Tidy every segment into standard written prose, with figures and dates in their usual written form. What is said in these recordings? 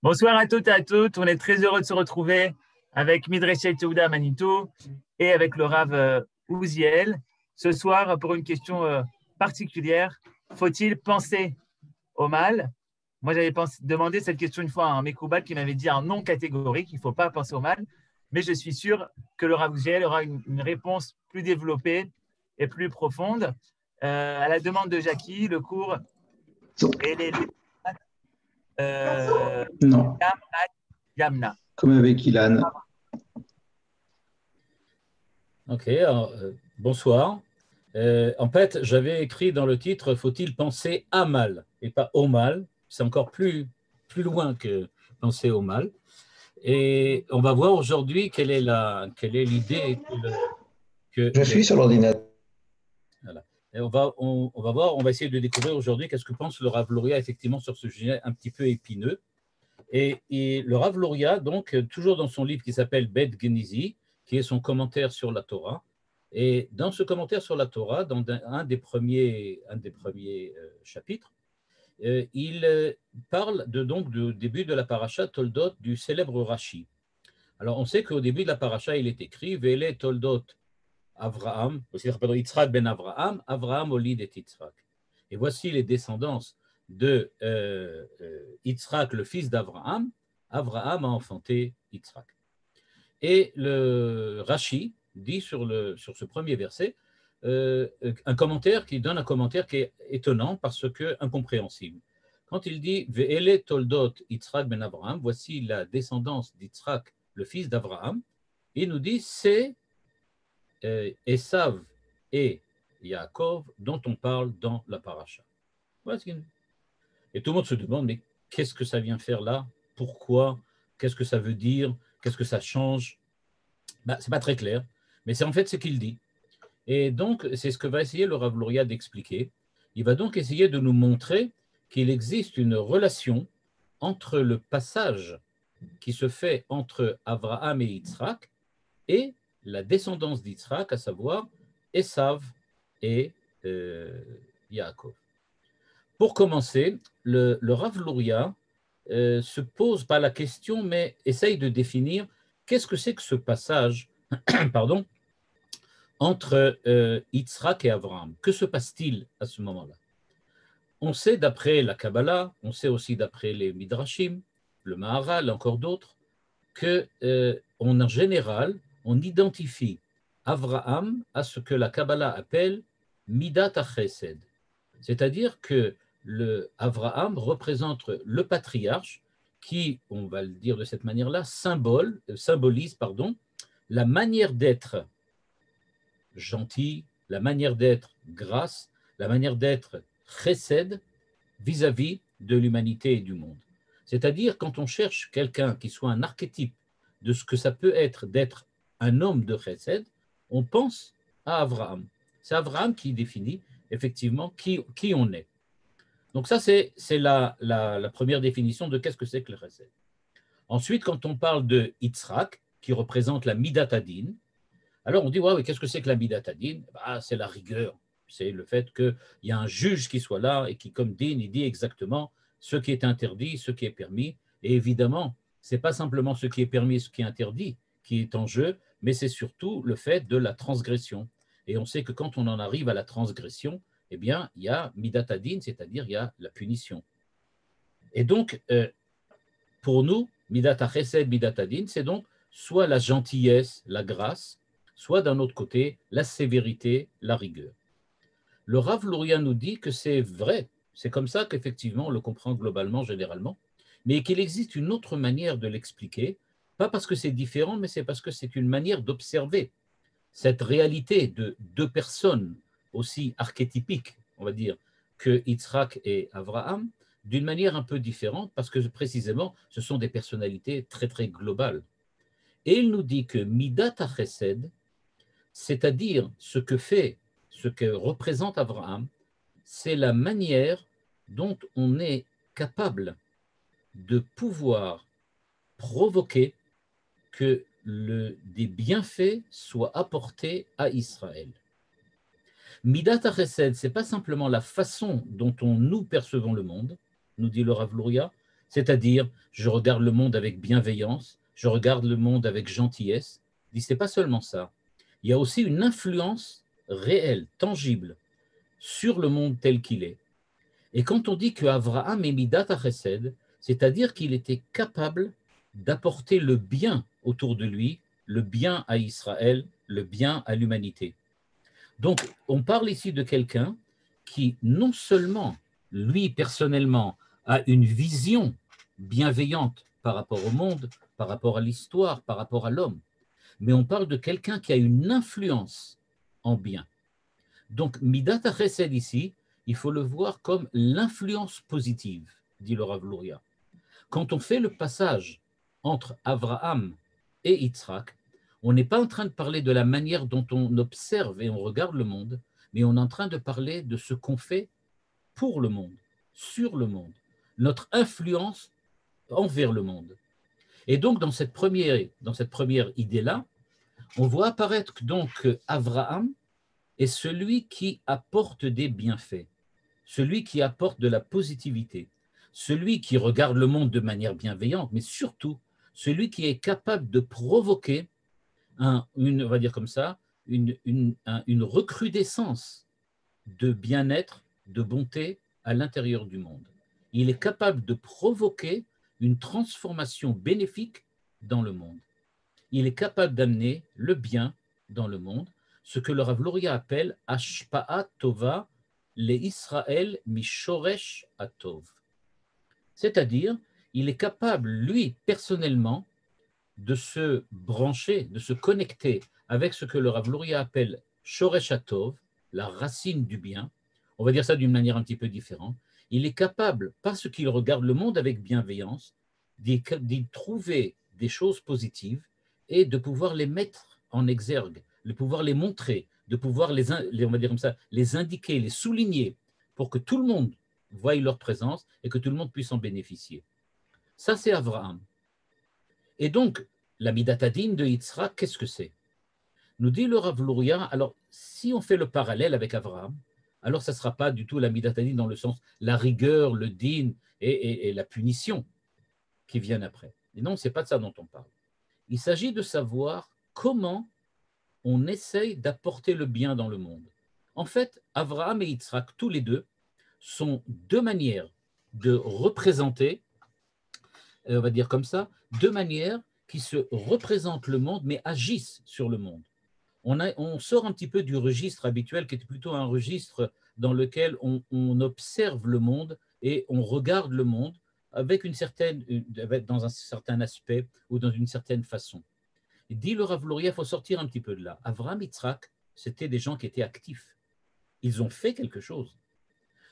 Bonsoir à toutes et à tous. On est très heureux de se retrouver avec Midreshet Yehuda Manitou et avec le Rav Ouziel. Ce soir, pour une question particulière, faut-il penser au mal? Moi, j'avais demandé cette question une fois à un Mekoubal qui m'avait dit un non catégorique, il ne faut pas penser au mal. Mais je suis sûr que le Rav Ouziel aura une réponse plus développée et plus profonde. À la demande de Jackie, le cours est les Non, Yamna. comme avec Ilan. Ok, alors, bonsoir. En fait, j'avais écrit dans le titre, faut-il penser à mal et pas au mal? C'est encore plus loin que penser au mal. Et on va voir aujourd'hui quelle est l'idée Je suis sur l'ordinateur. Voilà. Et on va essayer de découvrir aujourd'hui qu'est-ce que pense le Rav Luria effectivement sur ce sujet un petit peu épineux. Et le Rav Luria, donc, toujours dans son livre qui s'appelle Bet Genizi, qui est son commentaire sur la Torah. Et dans ce commentaire sur la Torah, dans un des premiers chapitres, il parle donc du début de la paracha Toldot du célèbre Rashi. Alors, on sait qu'au début de la paracha, il est écrit Vele Toldot Avraham, Yitzhak ben Avraham, Avraham olid et Yitzhak. Et voici les descendances de Yitzhak, le fils d'Avraham. Avraham a enfanté Yitzhak. Et le Rashi dit sur ce premier verset un commentaire qui donne un commentaire qui est étonnant parce que incompréhensible. Quand il dit Ve'ele toldot Yitzhak ben Avraham, voici la descendance d'Yitzhak, le fils d'Avraham, il nous dit c'est Esav et Yaakov dont on parle dans la paracha. Et tout le monde se demande, mais qu'est-ce que ça vient faire là? Pourquoi? Qu'est-ce que ça veut dire? Qu'est-ce que ça change? Ce n'est pas très clair, mais c'est en fait ce qu'il dit. Et donc, c'est ce que va essayer le Rav Luria d'expliquer. Il va donc essayer de nous montrer qu'il existe une relation entre le passage qui se fait entre Avraham et Yitzhak et la descendance d'Yitzhak, à savoir Esav et Yaakov. Pour commencer, le Rav Luria se pose pas la question, mais essaye de définir qu'est-ce que c'est que ce passage pardon, entre Yitzhak et Avraham. Que se passe-t-il à ce moment-là? On sait d'après la Kabbalah, on sait aussi d'après les Midrashim, le Maharal, encore d'autres, que en général, on identifie Avraham à ce que la Kabbalah appelle Midat HaChesed. C'est-à-dire que Avraham représente le patriarche qui, on va le dire de cette manière-là, symbolise la manière d'être gentil, la manière d'être grâce, la manière d'être chesed vis-à-vis de l'humanité et du monde. C'est-à-dire quand on cherche quelqu'un qui soit un archétype de ce que ça peut être d'être un homme de chesed, on pense à Avraham. C'est Avraham qui définit effectivement qui on est. Donc ça, c'est la première définition de qu'est-ce que c'est que le chesed. Ensuite, quand on parle de Yitzhak, qui représente la Midat Hadin, alors on dit, ouais, qu'est-ce que c'est que la Midat Hadin? C'est la rigueur. C'est le fait qu'il y a un juge qui soit là et qui, comme Din, il dit exactement ce qui est interdit, ce qui est permis. Et évidemment, ce n'est pas simplement ce qui est permis, ce qui est interdit qui est en jeu, mais c'est surtout le fait de la transgression. Et on sait que quand on en arrive à la transgression, eh bien, il y a Midat Hadin, c'est-à-dire il y a la punition. Et donc, pour nous, Midat HaChesed, Midat Hadin, c'est donc soit la gentillesse, la grâce, soit d'un autre côté, la sévérité, la rigueur. Le Rav Luria nous dit que c'est vrai, c'est comme ça qu'effectivement on le comprend globalement, généralement, mais qu'il existe une autre manière de l'expliquer, pas parce que c'est différent, mais c'est parce que c'est une manière d'observer cette réalité de deux personnes aussi archétypiques, on va dire, que Yitzhak et Avraham, d'une manière un peu différente, parce que précisément, ce sont des personnalités très, très globales. Et il nous dit que Midat HaChesed, c'est-à-dire ce que représente Avraham, c'est la manière dont on est capable de pouvoir provoquer que des bienfaits soient apportés à Israël. Midat HaChesed, ce n'est pas simplement la façon dont nous percevons le monde, nous dit le Rav Luria, C'est-à-dire, je regarde le monde avec bienveillance, je regarde le monde avec gentillesse. Il dit, c'est pas seulement ça. Il y a aussi une influence réelle, tangible, sur le monde tel qu'il est. Et quand on dit que Abraham est Midat HaChesed, c'est-à-dire qu'il était capable d'apporter le bien autour de lui, le bien à Israël, le bien à l'humanité. Donc, on parle ici de quelqu'un qui, non seulement, lui, personnellement, a une vision bienveillante par rapport au monde, par rapport à l'histoire, par rapport à l'homme, mais on parle de quelqu'un qui a une influence en bien. Donc, Midat HaChesed ici, il faut le voir comme l'influence positive, dit le Rav Luria. Quand on fait le passage entre Abraham et Yitzhak, on n'est pas en train de parler de la manière dont on observe et on regarde le monde, mais on est en train de parler de ce qu'on fait pour le monde, sur le monde, notre influence envers le monde. Et donc, dans cette première idée-là, on voit apparaître donc Abraham est celui qui apporte des bienfaits, celui qui apporte de la positivité, celui qui regarde le monde de manière bienveillante, mais surtout celui qui est capable de provoquer on va dire comme ça, une recrudescence de bien-être, de bonté à l'intérieur du monde. Il est capable de provoquer une transformation bénéfique dans le monde. Il est capable d'amener le bien dans le monde, ce que le Rav Luria appelle Ashpa'a Tova le Israël Mishoresh Atov. C'est-à-dire, il est capable, lui, personnellement, de se brancher, de se connecter avec ce que le Rav Luria appelle Shoresh Atov, la racine du bien. On va dire ça d'une manière un petit peu différente. Il est capable, parce qu'il regarde le monde avec bienveillance, d'y trouver des choses positives et de pouvoir les mettre en exergue, de pouvoir les montrer, de pouvoir on va dire comme ça, les indiquer, les souligner pour que tout le monde voie leur présence et que tout le monde puisse en bénéficier. Ça, c'est Abraham. Et donc, la Midatadin de Yitzhak, qu'est-ce que c'est? Nous dit le Rav Luria, alors si on fait le parallèle avec Abraham, alors ça ne sera pas du tout la Midatadin dans le sens la rigueur, le din et la punition qui viennent après. Et non, ce n'est pas de ça dont on parle. Il s'agit de savoir comment on essaye d'apporter le bien dans le monde. En fait, Abraham et Yitzhak, tous les deux, sont deux manières de représenter, on va dire comme ça, deux manières qui se représentent le monde, mais agissent sur le monde. On sort un petit peu du registre habituel, qui était plutôt un registre dans lequel on observe le monde et on regarde le monde avec dans un certain aspect ou dans une certaine façon. Et dit le Rav Luria, il faut sortir un petit peu de là. Avraham, Yitzhak, c'était des gens qui étaient actifs. Ils ont fait quelque chose.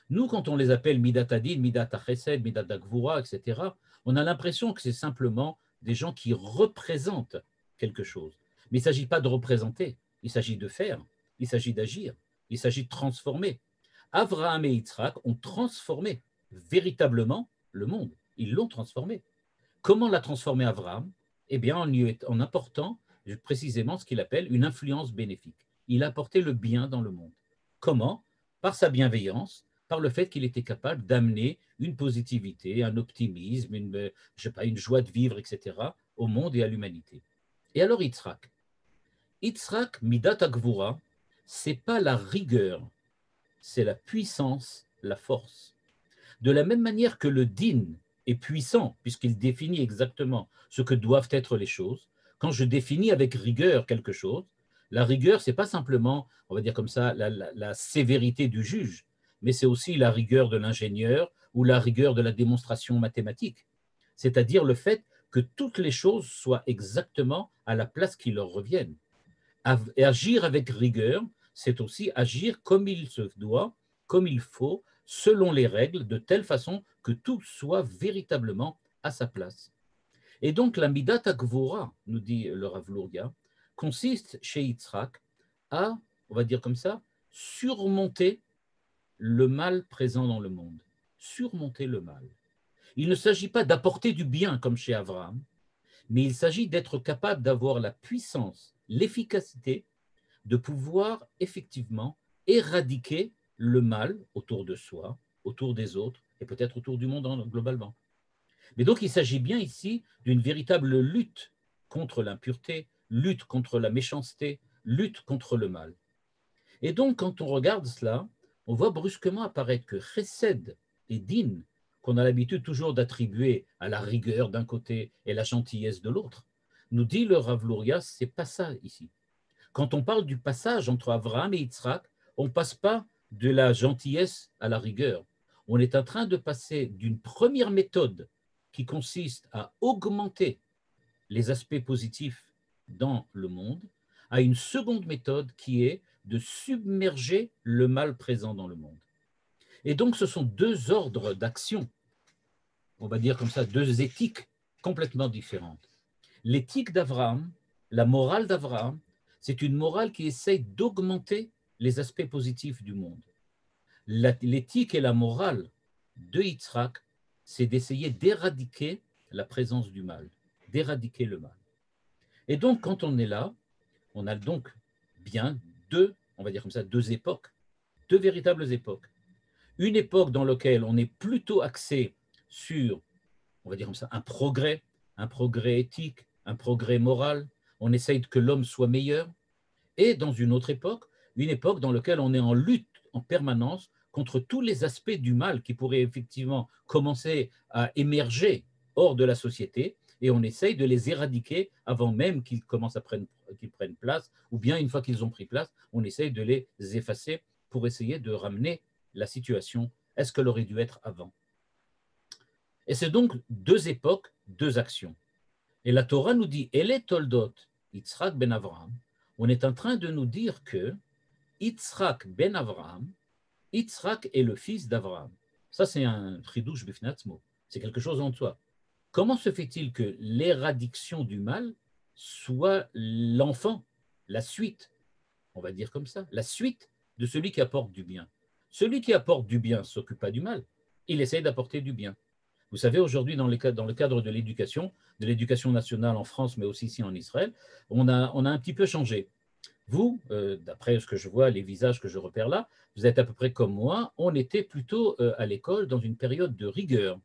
Nous, quand on les appelle Midat Adin, Midat HaChesed, Midat HaGvura, etc., on a l'impression que c'est simplement des gens qui représentent quelque chose. Mais il ne s'agit pas de représenter, il s'agit de faire, il s'agit d'agir, il s'agit de transformer. Avraham et Yitzhak ont transformé véritablement le monde. Ils l'ont transformé. Comment l'a transformé Avraham? Eh bien, en apportant précisément ce qu'il appelle une influence bénéfique. Il a apporté le bien dans le monde. Comment? Par sa bienveillance, par le fait qu'il était capable d'amener une positivité, un optimisme, une joie de vivre, etc., au monde et à l'humanité. Et alors Yitzhak, Midat HaGvura, c'est pas la rigueur, c'est la puissance, la force. De la même manière que le din est puissant, puisqu'il définit exactement ce que doivent être les choses, quand je définis avec rigueur quelque chose, la rigueur, c'est pas simplement, on va dire comme ça, la sévérité du juge, mais c'est aussi la rigueur de l'ingénieur ou la rigueur de la démonstration mathématique. C'est-à-dire le fait que toutes les choses soient exactement à la place qui leur reviennent. Et agir avec rigueur, c'est aussi agir comme il se doit, comme il faut, selon les règles, de telle façon que tout soit véritablement à sa place. Et donc la Midat HaGvura, nous dit le Rav Luria, consiste chez Yitzhak à, on va dire comme ça, surmonter le mal présent dans le monde. Surmonter le mal. Il ne s'agit pas d'apporter du bien comme chez Abraham, mais il s'agit d'être capable d'avoir la puissance, l'efficacité de pouvoir effectivement éradiquer le mal autour de soi, autour des autres et peut-être autour du monde globalement. Mais donc, il s'agit bien ici d'une véritable lutte contre l'impureté, lutte contre la méchanceté, lutte contre le mal. Et donc, quand on regarde cela, on voit brusquement apparaître que chesed et din, qu'on a l'habitude toujours d'attribuer à la rigueur d'un côté et la gentillesse de l'autre, nous dit le Rav Luria, c'est pas ça ici. Quand on parle du passage entre Abraham et Yitzhak, on ne passe pas de la gentillesse à la rigueur. On est en train de passer d'une première méthode qui consiste à augmenter les aspects positifs dans le monde à une seconde méthode qui est de submerger le mal présent dans le monde. Et donc, ce sont deux ordres d'action, on va dire comme ça, deux éthiques complètement différentes. L'éthique d'Abraham, la morale d'Abraham, c'est une morale qui essaye d'augmenter les aspects positifs du monde. L'éthique et la morale de Yitzhak, c'est d'essayer d'éradiquer la présence du mal, d'éradiquer le mal. Et donc, quand on est là, on a donc bien deux, on va dire comme ça, deux époques, deux véritables époques. Une époque dans laquelle on est plutôt axé sur, on va dire comme ça, un progrès éthique, un progrès moral, on essaye que l'homme soit meilleur, et dans une autre époque, une époque dans laquelle on est en lutte en permanence contre tous les aspects du mal qui pourraient effectivement commencer à émerger hors de la société, et on essaye de les éradiquer avant même qu'ils commencent à qu'ils prennent place, ou bien une fois qu'ils ont pris place, on essaye de les effacer pour essayer de ramener la situation à ce qu'elle aurait dû être avant. Et c'est donc deux époques, deux actions. Et la Torah nous dit, Ele Toldot, Yitzhak ben Avraham, on est en train de nous dire que Yitzhak ben Avraham, Yitzhak est le fils d'Avraham. Ça, c'est un tridouche bifnatzmo, c'est quelque chose en soi. Comment se fait-il que l'éradiction du mal soit l'enfant, la suite, on va dire comme ça, la suite de celui qui apporte du bien? Celui qui apporte du bien ne s'occupe pas du mal, il essaye d'apporter du bien. Vous savez, aujourd'hui, dans le cadre de l'éducation nationale en France, mais aussi ici en Israël, on a un petit peu changé. Vous, d'après ce que je vois, les visages que je repère là, vous êtes à peu près comme moi, on était plutôt à l'école dans une période de rigueur,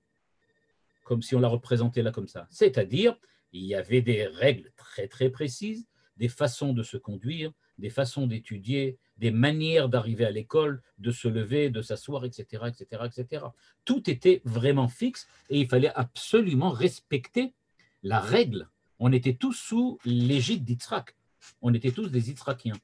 comme si on la représentait là comme ça. C'est-à-dire, il y avait des règles très très précises, des façons de se conduire, des façons d'étudier, des manières d'arriver à l'école, de se lever, de s'asseoir, etc., etc., etc. Tout était vraiment fixe et il fallait absolument respecter la règle. On était tous sous l'égide d'Yitzhak. On était tous des Yitzhakiens.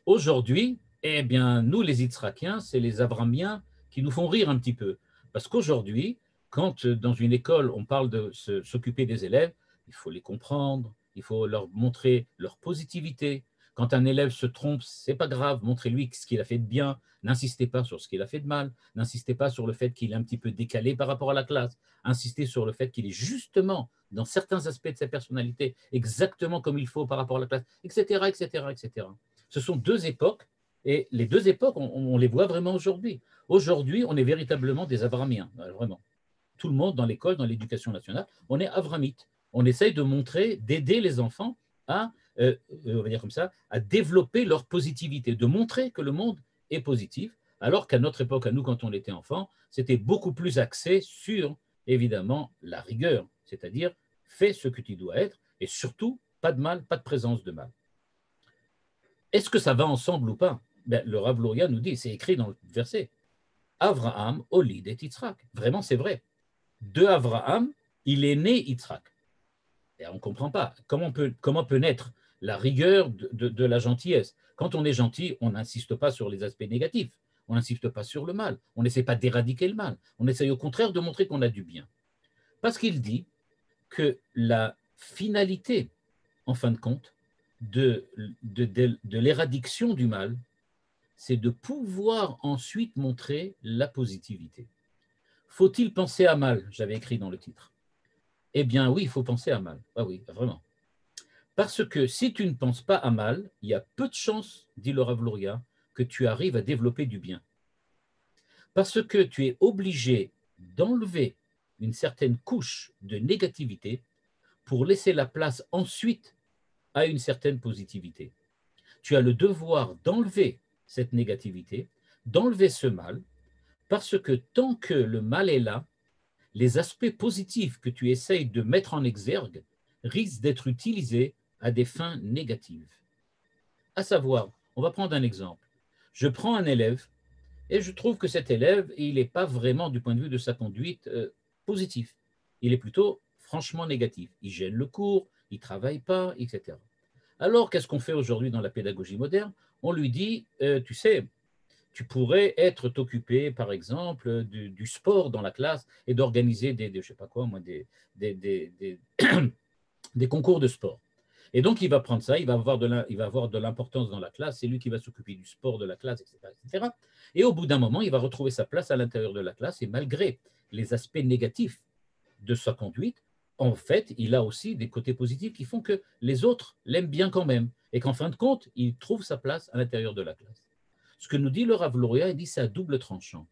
Aujourd'hui, eh bien, nous, les Yitzhakiens, c'est les Abrahamiens qui nous font rire un petit peu. Parce qu'aujourd'hui, quand dans une école, on parle de s'occuper des élèves, il faut les comprendre, il faut leur montrer leur positivité. Quand un élève se trompe, c'est pas grave, montrez-lui ce qu'il a fait de bien, n'insistez pas sur ce qu'il a fait de mal, n'insistez pas sur le fait qu'il est un petit peu décalé par rapport à la classe, insistez sur le fait qu'il est justement, dans certains aspects de sa personnalité, exactement comme il faut par rapport à la classe, etc., etc., etc. Ce sont deux époques, et les deux époques, on les voit vraiment aujourd'hui. Aujourd'hui, on est véritablement des Abrahamiens, vraiment. Tout le monde dans l'école, dans l'éducation nationale, on est avramite. On essaye de montrer, d'aider les enfants à, on va dire comme ça, à développer leur positivité, de montrer que le monde est positif, alors qu'à notre époque, à nous, quand on était enfant, c'était beaucoup plus axé sur, évidemment, la rigueur, c'est-à-dire fais ce que tu dois être, et surtout, pas de mal, pas de présence de mal. Est-ce que ça va ensemble ou pas? Le Rav Luria nous dit, c'est écrit dans le verset, Avraham, Olid et Yitzhak. Vraiment, c'est vrai. De Avraham, il est né Yitzhak. Et on ne comprend pas. Comment peut naître la rigueur de la gentillesse? Quand on est gentil, on n'insiste pas sur les aspects négatifs. On n'insiste pas sur le mal. On n'essaie pas d'éradiquer le mal. On essaie au contraire de montrer qu'on a du bien. Parce qu'il dit que la finalité, en fin de compte, de l'éradiction du mal, c'est de pouvoir ensuite montrer la positivité. Faut-il penser à mal? J'avais écrit dans le titre. Eh bien oui, il faut penser à mal. Ah oui, vraiment. Parce que si tu ne penses pas à mal, il y a peu de chances, dit le Rav Luria, que tu arrives à développer du bien. Parce que tu es obligé d'enlever une certaine couche de négativité pour laisser la place ensuite à une certaine positivité. Tu as le devoir d'enlever cette négativité, d'enlever ce mal, parce que tant que le mal est là, les aspects positifs que tu essayes de mettre en exergue risquent d'être utilisés à des fins négatives. À savoir, on va prendre un exemple. Je prends un élève et je trouve que cet élève, il n'est pas vraiment, du point de vue de sa conduite, positif. Il est plutôt franchement négatif. Il gêne le cours, il ne travaille pas, etc. Alors, qu'est-ce qu'on fait aujourd'hui dans la pédagogie moderne? On lui dit, tu sais, tu pourrais t'occuper, par exemple, du sport dans la classe et d'organiser je sais pas quoi, moi, des concours de sport. Et donc, il va prendre ça, il va avoir de l'importance dans la classe, c'est lui qui va s'occuper du sport de la classe, etc., etc. Et au bout d'un moment, il va retrouver sa place à l'intérieur de la classe et malgré les aspects négatifs de sa conduite, en fait, il a aussi des côtés positifs qui font que les autres l'aiment bien quand même et qu'en fin de compte, il trouve sa place à l'intérieur de la classe. Ce que nous dit le Rav Luria, il dit c'est à double tranchant.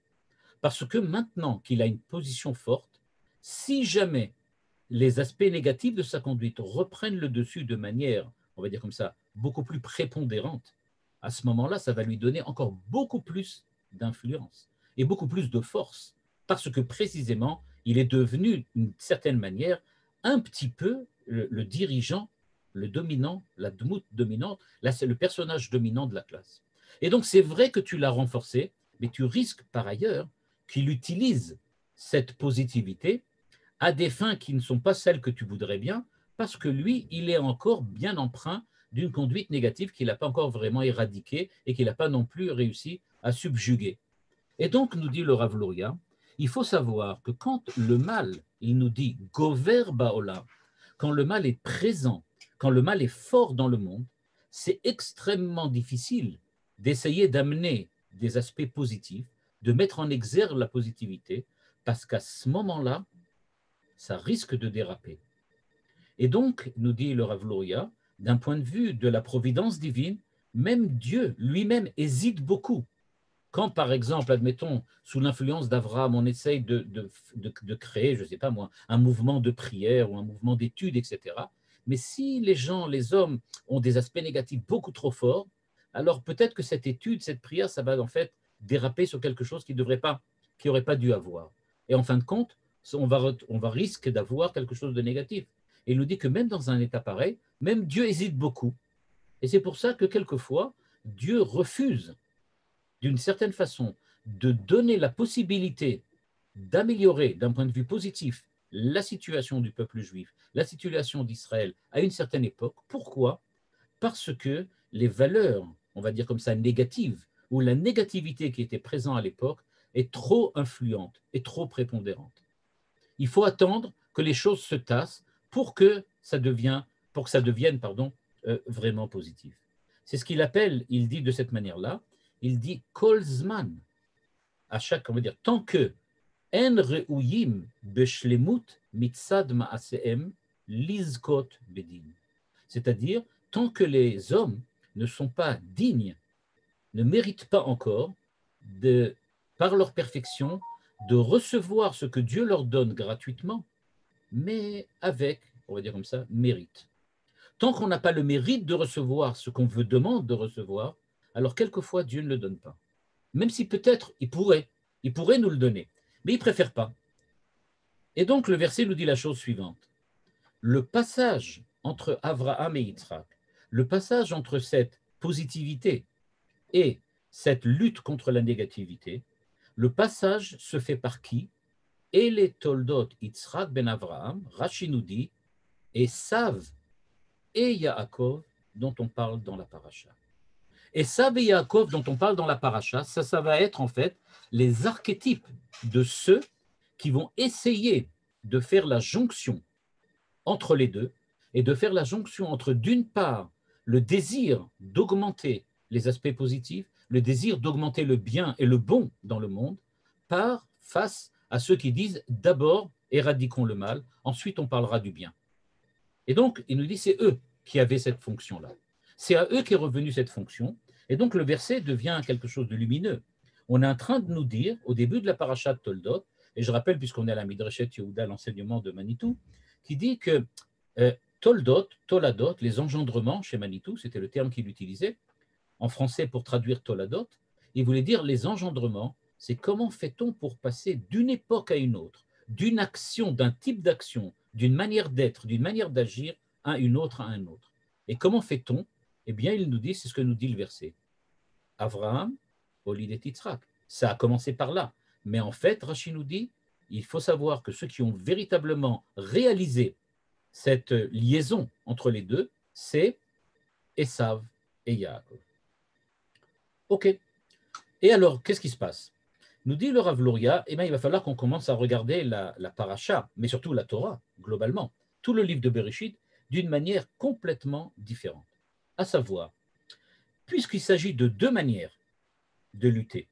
Parce que maintenant qu'il a une position forte, si jamais les aspects négatifs de sa conduite reprennent le dessus de manière, on va dire comme ça, beaucoup plus prépondérante, à ce moment-là, ça va lui donner encore beaucoup plus d'influence et beaucoup plus de force, parce que précisément, il est devenu, d'une certaine manière, un petit peu le dirigeant, le dominant, la dmout dominante, là c'est le personnage dominant de la classe. Et donc c'est vrai que tu l'as renforcé, mais tu risques par ailleurs qu'il utilise cette positivité à des fins qui ne sont pas celles que tu voudrais bien, parce que lui, il est encore bien empreint d'une conduite négative qu'il n'a pas encore vraiment éradiquée et qu'il n'a pas non plus réussi à subjuguer. Et donc, nous dit le Rav Luria, il faut savoir que quand le mal, il nous dit « gover baolam », quand le mal est présent, quand le mal est fort dans le monde, c'est extrêmement difficile d'essayer d'amener des aspects positifs, de mettre en exergue la positivité, parce qu'à ce moment-là, ça risque de déraper. Et donc, nous dit le Rav Luria, d'un point de vue de la providence divine, même Dieu lui-même hésite beaucoup. Quand, par exemple, admettons, sous l'influence d'Abraham, on essaye de créer, je ne sais pas moi, un mouvement de prière ou un mouvement d'étude, etc. Mais si les gens, les hommes, ont des aspects négatifs beaucoup trop forts, alors peut-être que cette étude, cette prière, ça va en fait déraper sur quelque chose qui n'aurait pas dû avoir. Et en fin de compte, on va risquer d'avoir quelque chose de négatif. Et il nous dit que même dans un état pareil, même Dieu hésite beaucoup. Et c'est pour ça que quelquefois, Dieu refuse d'une certaine façon, de donner la possibilité d'améliorer d'un point de vue positif la situation du peuple juif, la situation d'Israël à une certaine époque. Pourquoi? Parce que les valeurs, on va dire comme ça, négatives, ou la négativité qui était présente à l'époque est trop influente et trop prépondérante. Il faut attendre que les choses se tassent pour que ça devienne vraiment positif. C'est ce qu'il appelle, il dit de cette manière-là, il dit Kolzman, à chaque, on va dire, tant que En reuyim beshlemut mitzad ma'aseem lizkot bedin. C'est-à-dire, tant que les hommes ne sont pas dignes, ne méritent pas encore, par leur perfection, de recevoir ce que Dieu leur donne gratuitement, mais avec, on va dire comme ça, mérite. Tant qu'on n'a pas le mérite de recevoir ce qu'on veut demande de recevoir, alors quelquefois Dieu ne le donne pas. Même si peut-être il pourrait nous le donner, mais il ne préfère pas. Et donc le verset nous dit la chose suivante. Le passage entre Abraham et Yitzhak, le passage entre cette positivité et cette lutte contre la négativité, le passage se fait par qui? Et les Toldot Yitzhak ben Abraham, Rashi nous dit, et Sav et Yaakov dont on parle dans la paracha. Et Sav et Yaakov dont on parle dans la paracha, ça va être en fait les archétypes de ceux qui vont essayer de faire la jonction entre les deux et de faire la jonction entre d'une part le désir d'augmenter les aspects positifs, le désir d'augmenter le bien et le bon dans le monde, face à ceux qui disent d'abord éradiquons le mal, ensuite on parlera du bien. Et donc il nous dit c'est eux qui avaient cette fonction-là. C'est à eux qu'est revenue cette fonction. Et donc le verset devient quelque chose de lumineux. On est en train de nous dire, au début de la paracha de Toldot, et je rappelle, puisqu'on est à la Midrashet Yehuda, l'enseignement de Manitou, qui dit que Toldot, Toladot, les engendrements chez Manitou, c'était le terme qu'il utilisait, en français pour traduire Toladot, il voulait dire les engendrements, c'est comment fait-on pour passer d'une époque à une autre, d'une action, d'un type d'action, d'une manière d'être, d'une manière d'agir à une autre, à un autre. Et comment fait-on? Eh bien, il nous dit, c'est ce que nous dit le verset. Abraham, Olidet Yitzhak. Ça a commencé par là. Mais en fait, Rashi nous dit, il faut savoir que ceux qui ont véritablement réalisé cette liaison entre les deux, c'est Esav et Yaakov. Ok. Et alors, qu'est-ce qui se passe? Nous dit le Rav Luria, eh bien, il va falloir qu'on commence à regarder la paracha, mais surtout la Torah, globalement, tout le livre de Bereshit, d'une manière complètement différente. À savoir, puisqu'il s'agit de deux manières de lutter,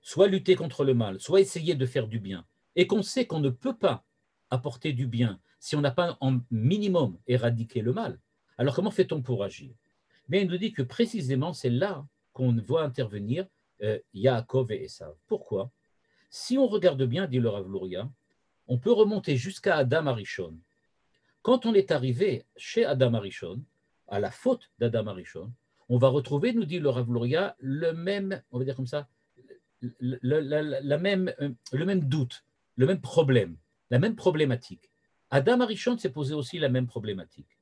soit lutter contre le mal, soit essayer de faire du bien, et qu'on sait qu'on ne peut pas apporter du bien si on n'a pas en minimum éradiqué le mal, alors comment fait-on pour agir? Mais il nous dit que précisément c'est là qu'on voit intervenir Yaakov et Esav. Pourquoi? Si on regarde bien, dit le Rav Luria, on peut remonter jusqu'à Adam Arishon. Quand on est arrivé chez Adam Arishon, à la faute d'Adam Arishon, on va retrouver, nous dit le Rav Luria, le même, on va dire comme ça, le même doute, le même problème, la même problématique. Adam Arishon s'est posé aussi la même problématique.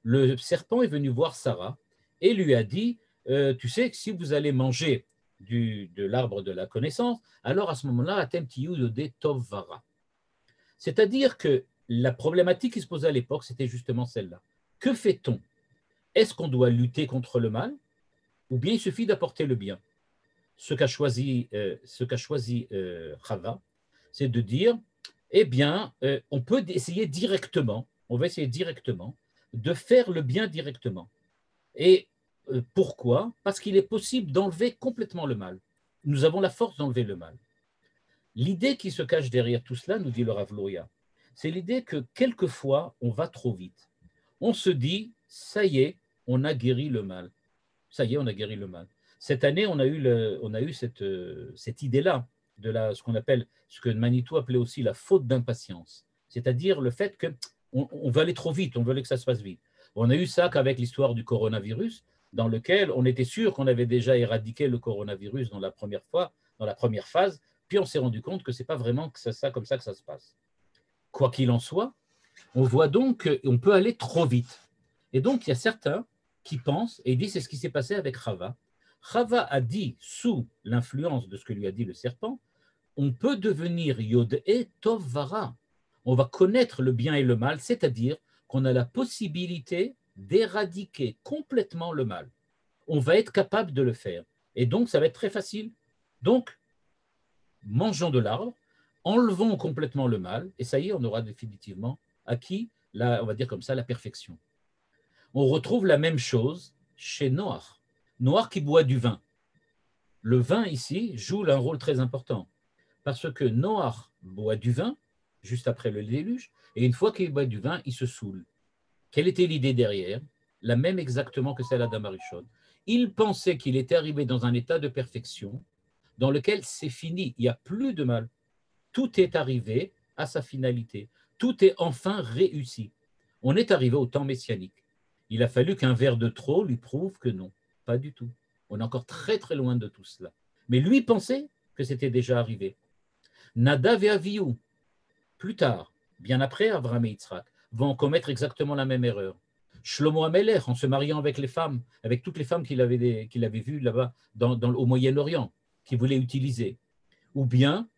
Le serpent est venu voir Sarah et lui a dit, tu sais que si vous allez manger de l'arbre de la connaissance, alors à ce moment-là, Atem tiyu yodé tov vara. C'est-à-dire que la problématique qui se posait à l'époque, c'était justement celle-là. Que fait-on? Est-ce qu'on doit lutter contre le mal ou bien il suffit d'apporter le bien? Ce qu'a choisi Chava, c'est de dire, eh bien, on peut essayer directement, on va essayer directement de faire le bien directement. Et pourquoi? Parce qu'il est possible d'enlever complètement le mal. Nous avons la force d'enlever le mal. L'idée qui se cache derrière tout cela, nous dit le Rav Luria, c'est l'idée que quelquefois, on va trop vite. On se dit, ça y est, on a guéri le mal. Ça y est, on a guéri le mal. Cette année, on a eu cette idée-là, ce qu'on appelle, ce que Manitou appelait aussi la faute d'impatience. C'est-à-dire le fait qu'on veut aller trop vite, on veut que ça se passe vite. On a eu ça qu'avec l'histoire du coronavirus, dans lequel on était sûr qu'on avait déjà éradiqué le coronavirus dans la première phase, puis on s'est rendu compte que ce n'est pas vraiment comme ça que ça se passe. Quoi qu'il en soit, on voit donc qu'on peut aller trop vite. Et donc, il y a certains qui pensent, et ils disent, c'est ce qui s'est passé avec Chava. Chava a dit, sous l'influence de ce que lui a dit le serpent, on peut devenir Yod-E Tov Vara. On va connaître le bien et le mal, c'est-à-dire qu'on a la possibilité d'éradiquer complètement le mal. On va être capable de le faire. Et donc, ça va être très facile. Donc, mangeons de l'arbre, enlevons complètement le mal, et ça y est, on aura définitivement acquis, on va dire comme ça, la perfection. On retrouve la même chose chez Noach. Noach qui boit du vin. Le vin ici joue un rôle très important parce que Noach boit du vin juste après le déluge et une fois qu'il boit du vin, il se saoule. Quelle était l'idée derrière? La même exactement que celle d'Adam Arishon. Il pensait qu'il était arrivé dans un état de perfection dans lequel c'est fini, il n'y a plus de mal. Tout est arrivé à sa finalité. Tout est enfin réussi. On est arrivé au temps messianique. Il a fallu qu'un verre de trop lui prouve que non, pas du tout. On est encore très très loin de tout cela. Mais lui pensait que c'était déjà arrivé. Nadav et Avihu, plus tard, bien après Avraham et Yitzhak, vont commettre exactement la même erreur. Shlomo Amelech, en se mariant avec les femmes, avec toutes les femmes qu'il avait vues là-bas au Moyen-Orient, qu'il voulait utiliser. Ou bien,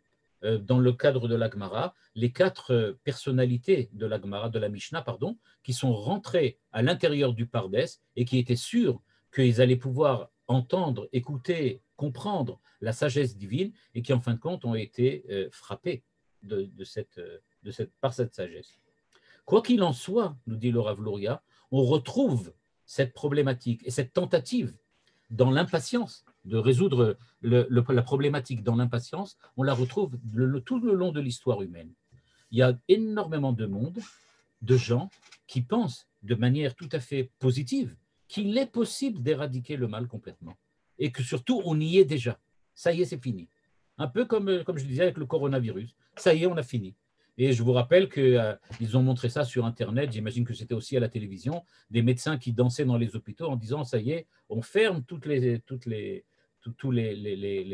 dans le cadre de la Gemara, les 4 personnalités de la Gemara, de la Mishnah, pardon, qui sont rentrées à l'intérieur du Pardès et qui étaient sûrs qu'ils allaient pouvoir entendre, écouter, comprendre la sagesse divine et qui, en fin de compte, ont été frappés par cette sagesse. Quoi qu'il en soit, nous dit le Rav Luria, on retrouve cette problématique et cette tentative dans l'impatience de résoudre la problématique dans l'impatience, on la retrouve tout le long de l'histoire humaine. Il y a énormément de monde, de gens qui pensent de manière tout à fait positive qu'il est possible d'éradiquer le mal complètement et que surtout on y est déjà. Ça y est, c'est fini. Un peu comme je disais avec le coronavirus. Ça y est, on a fini. Et je vous rappelle qu'ils ont montré ça sur Internet, j'imagine que c'était aussi à la télévision, des médecins qui dansaient dans les hôpitaux en disant ça y est, on ferme tous les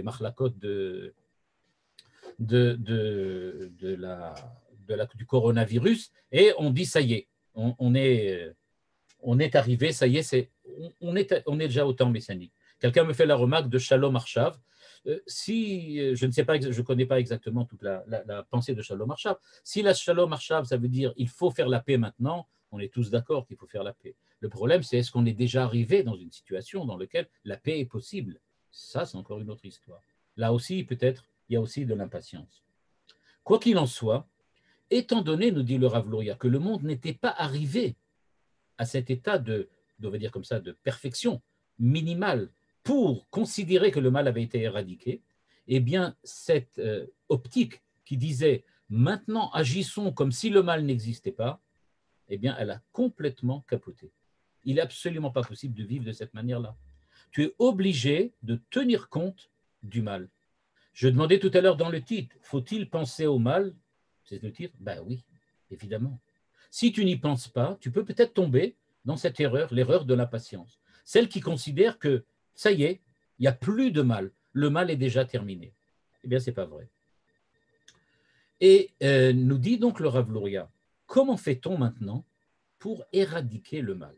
marlakot de du coronavirus et on dit ça y est, on est arrivé, ça y est, on est déjà au temps messianique. Quelqu'un me fait la remarque de Shalom Arshav. Je ne sais pas, je ne connais pas exactement toute la pensée de Shalom Arshav. Si la Shalom Arshav, ça veut dire il faut faire la paix maintenant, on est tous d'accord qu'il faut faire la paix. Le problème, c'est est-ce qu'on est déjà arrivé dans une situation dans laquelle la paix est possible? Ça, c'est encore une autre histoire. Là aussi, peut-être, il y a aussi de l'impatience. Quoi qu'il en soit, étant donné, nous dit le Rav Luria, que le monde n'était pas arrivé à cet état on va dire comme ça, de perfection minimale pour considérer que le mal avait été éradiqué, eh bien, cette optique qui disait « maintenant agissons comme si le mal n'existait pas », eh bien, elle a complètement capoté. Il n'est absolument pas possible de vivre de cette manière-là. Tu es obligé de tenir compte du mal. Je demandais tout à l'heure dans le titre, faut-il penser au mal? C'est le titre? Ben oui, évidemment. Si tu n'y penses pas, tu peux peut-être tomber dans cette erreur, l'erreur de l'impatience. Celle qui considère que, ça y est, il n'y a plus de mal, le mal est déjà terminé. Eh bien, ce n'est pas vrai. Et nous dit donc le Rav Luria, comment fait-on maintenant pour éradiquer le mal?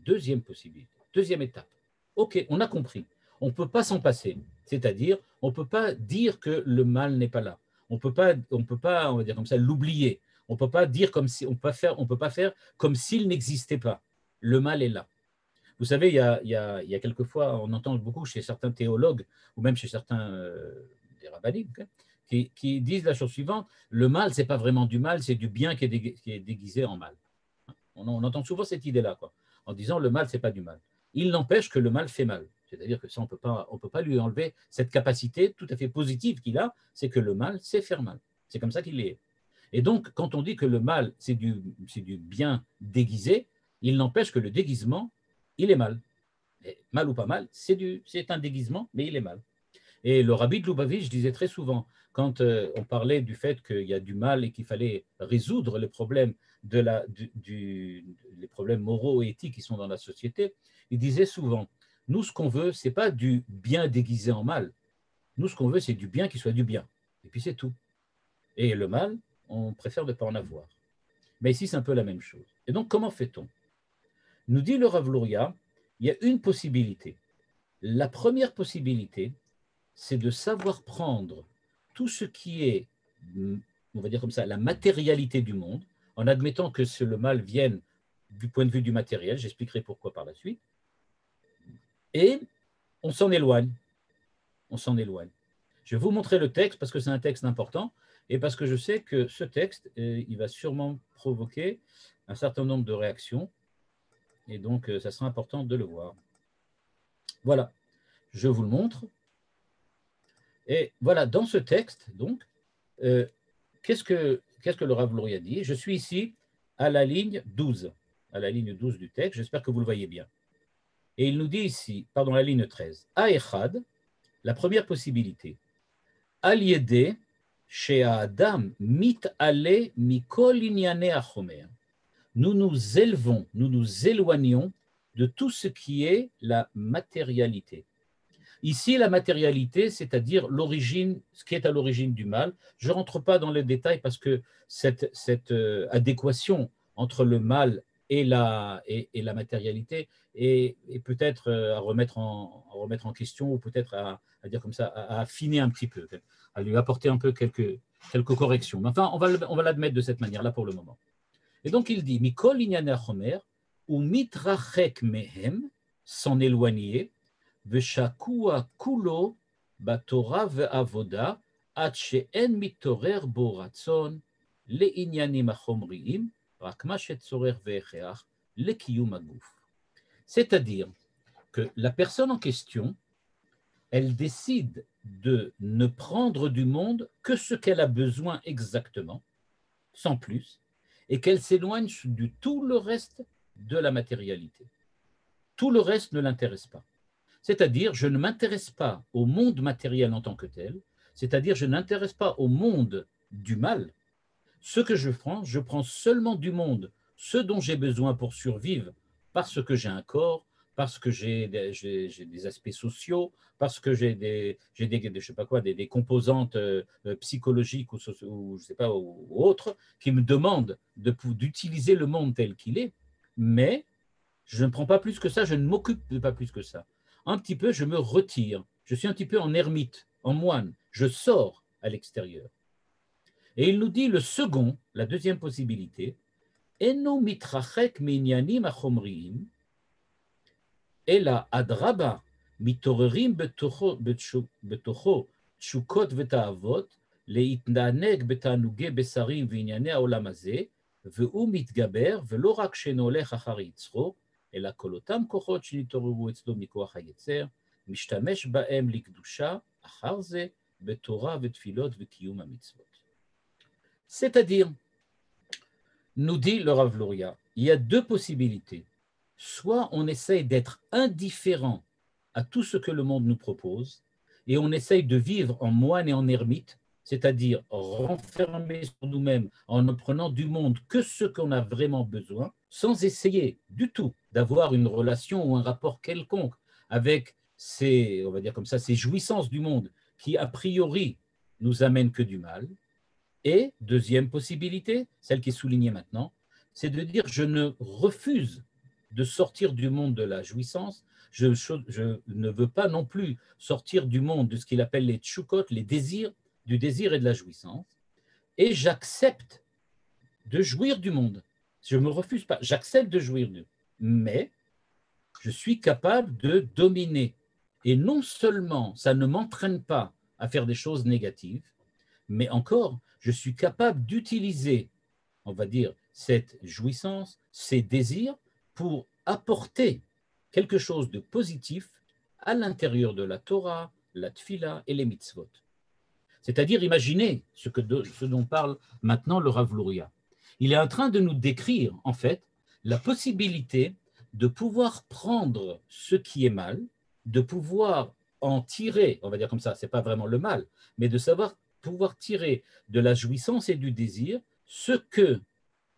Deuxième possibilité, deuxième étape. Ok, on a compris. On ne peut pas s'en passer. C'est-à-dire, on ne peut pas dire que le mal n'est pas là. On peut pas, on va dire comme ça, l'oublier. On peut pas dire comme si, on peut pas faire comme s'il n'existait pas. Le mal est là. Vous savez, il y a quelquefois, on entend beaucoup chez certains théologues ou même chez certains des rabbiniques qui disent la chose suivante, le mal, c'est pas vraiment du mal, c'est du bien qui est déguisé en mal. On entend souvent cette idée-là, quoi, en disant le mal, c'est pas du mal. Il n'empêche que le mal fait mal. C'est-à-dire que ça, on peut pas lui enlever cette capacité tout à fait positive qu'il a, c'est que le mal sait faire mal. C'est comme ça qu'il est. Et donc, quand on dit que le mal, c'est du bien déguisé, il n'empêche que le déguisement, il est mal. Et mal ou pas mal, c'est un déguisement, mais il est mal. Et le rabbi de Lubavitch disait très souvent, quand on parlait du fait qu'il y a du mal et qu'il fallait résoudre les problèmes, les problèmes moraux et éthiques qui sont dans la société, il disait souvent, nous, ce qu'on veut, ce n'est pas du bien déguisé en mal. Nous, ce qu'on veut, c'est du bien qui soit du bien. Et puis c'est tout. Et le mal, on préfère ne pas en avoir. Mais ici, c'est un peu la même chose. Et donc, comment fait-on? Nous dit le Rav Luria, il y a une possibilité. La première possibilité, c'est de savoir prendre tout ce qui est, on va dire comme ça, la matérialité du monde, en admettant que le mal vienne du point de vue du matériel, j'expliquerai pourquoi par la suite, et on s'en éloigne. On s'en éloigne. Je vais vous montrer le texte parce que c'est un texte important et parce que je sais que ce texte, il va sûrement provoquer un certain nombre de réactions et donc ça sera important de le voir. Voilà, je vous le montre. Et voilà, dans ce texte, donc, qu'est-ce que le Rav Luria dit? Je suis ici à la ligne 12, à la ligne 12 du texte, j'espère que vous le voyez bien. Et il nous dit ici, pardon, la ligne 13, Aechad, la première possibilité, Al-Yedeh, chez Adam, mit ale mikol inyane achomer. Nous nous élevons, nous nous éloignons de tout ce qui est la matérialité. Ici, la matérialité, c'est-à-dire l'origine, ce qui est à l'origine du mal. Je ne rentre pas dans les détails parce que cette adéquation entre le mal et la matérialité est peut-être à remettre en question ou peut-être à dire comme ça, à affiner un petit peu, à lui apporter un peu quelques corrections. Mais enfin, on va l'admettre de cette manière-là pour le moment. Et donc, il dit, Mikol inyane chomer, ou mitrachek mehem, s'en éloigner, Veshakua kulo batora ve'avoda ad she'en mitorer bo ratzon le'inyanim achomriim rak ma shetzorer ve'echeach lekiyum haguf. C'est-à-dire que la personne en question, elle décide de ne prendre du monde que ce qu'elle a besoin exactement, sans plus, et qu'elle s'éloigne de tout le reste de la matérialité. Tout le reste ne l'intéresse pas. C'est-à-dire, je ne m'intéresse pas au monde matériel en tant que tel, c'est-à-dire, je n'intéresse pas au monde du mal. Ce que je prends seulement du monde ce dont j'ai besoin pour survivre, parce que j'ai un corps, parce que j'ai des aspects sociaux, parce que j'ai je sais pas quoi, des composantes psychologiques ou je sais pas, ou autres, qui me demandent d'utiliser le monde tel qu'il est, mais je ne prends pas plus que ça, je ne m'occupe de pas plus que ça. Un petit peu, je me retire. Je suis un petit peu en ermite, en moine. Je sors à l'extérieur. Et il nous dit le second, la deuxième possibilité, Eno mitrachek minyanim achomriim, ela adraba mitorerim betocho tshukot vetaavot, להתענג בתענוגי בשרים וענייני העולם הזה, והוא מתגבר, ולא רק שאינו הולך אחר יצרו, אלא כל אותם כוחות שנתעוררו אצלו מכוח היצר, משתמש בהם לקדושה, אחר זה, בתורה ותפילות וקיום המצוות. C'est-à-dire, nous dit le Rav Luria, il y a deux possibilités. Soit on essaye d'être indifférent à tout ce que le monde nous propose, et on essaye de vivre en moine et en ermite, c'est-à-dire renfermé sur nous-mêmes en ne prenant du monde que ce qu'on a vraiment besoin, sans essayer du tout d'avoir une relation ou un rapport quelconque avec ces, on va dire comme ça, ces jouissances du monde qui a priori nous amènent que du mal. Et deuxième possibilité, celle qui est soulignée maintenant, c'est de dire je ne refuse de sortir du monde de la jouissance, je ne veux pas non plus sortir du monde de ce qu'il appelle les tchoukot, les désirs, du désir et de la jouissance, et j'accepte de jouir du monde. Je ne me refuse pas, j'accepte de jouir du monde, mais je suis capable de dominer. Et non seulement ça ne m'entraîne pas à faire des choses négatives, mais encore, je suis capable d'utiliser, on va dire, cette jouissance, ces désirs, pour apporter quelque chose de positif à l'intérieur de la Torah, la Tfila et les mitzvot. C'est-à-dire, imaginez ce dont parle maintenant le Rav Luria. Il est en train de nous décrire, en fait, la possibilité de pouvoir prendre ce qui est mal, de pouvoir en tirer, on va dire comme ça, ce n'est pas vraiment le mal, mais de savoir pouvoir tirer de la jouissance et du désir ce que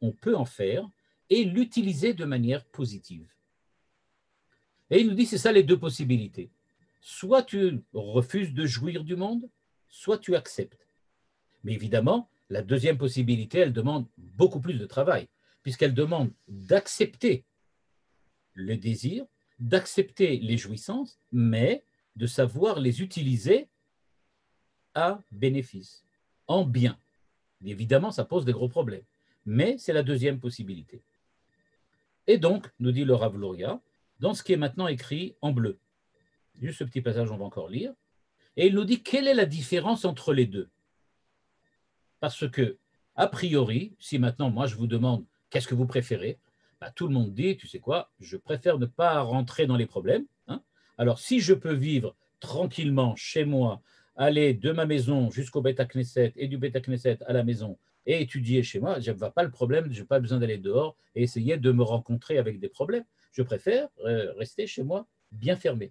on peut en faire et l'utiliser de manière positive. Et il nous dit, c'est ça les deux possibilités. Soit tu refuses de jouir du monde, soit tu acceptes. Mais évidemment, la deuxième possibilité, elle demande beaucoup plus de travail, puisqu'elle demande d'accepter le désir, d'accepter les jouissances, mais de savoir les utiliser à bénéfice, en bien. Évidemment, ça pose des gros problèmes, mais c'est la deuxième possibilité. Et donc, nous dit le Rav Luria, dans ce qui est maintenant écrit en bleu, juste ce petit passage, on va encore lire, et il nous dit quelle est la différence entre les deux. Parce que, a priori, si maintenant moi je vous demande qu'est-ce que vous préférez, bah, tout le monde dit, tu sais quoi, je préfère ne pas rentrer dans les problèmes. Hein. Alors, si je peux vivre tranquillement chez moi, aller de ma maison jusqu'au Beit HaKnesset et du Beit HaKnesset à la maison et étudier chez moi, je n'ai pas le problème, je n'ai pas besoin d'aller dehors et essayer de me rencontrer avec des problèmes. Je préfère rester chez moi bien fermé,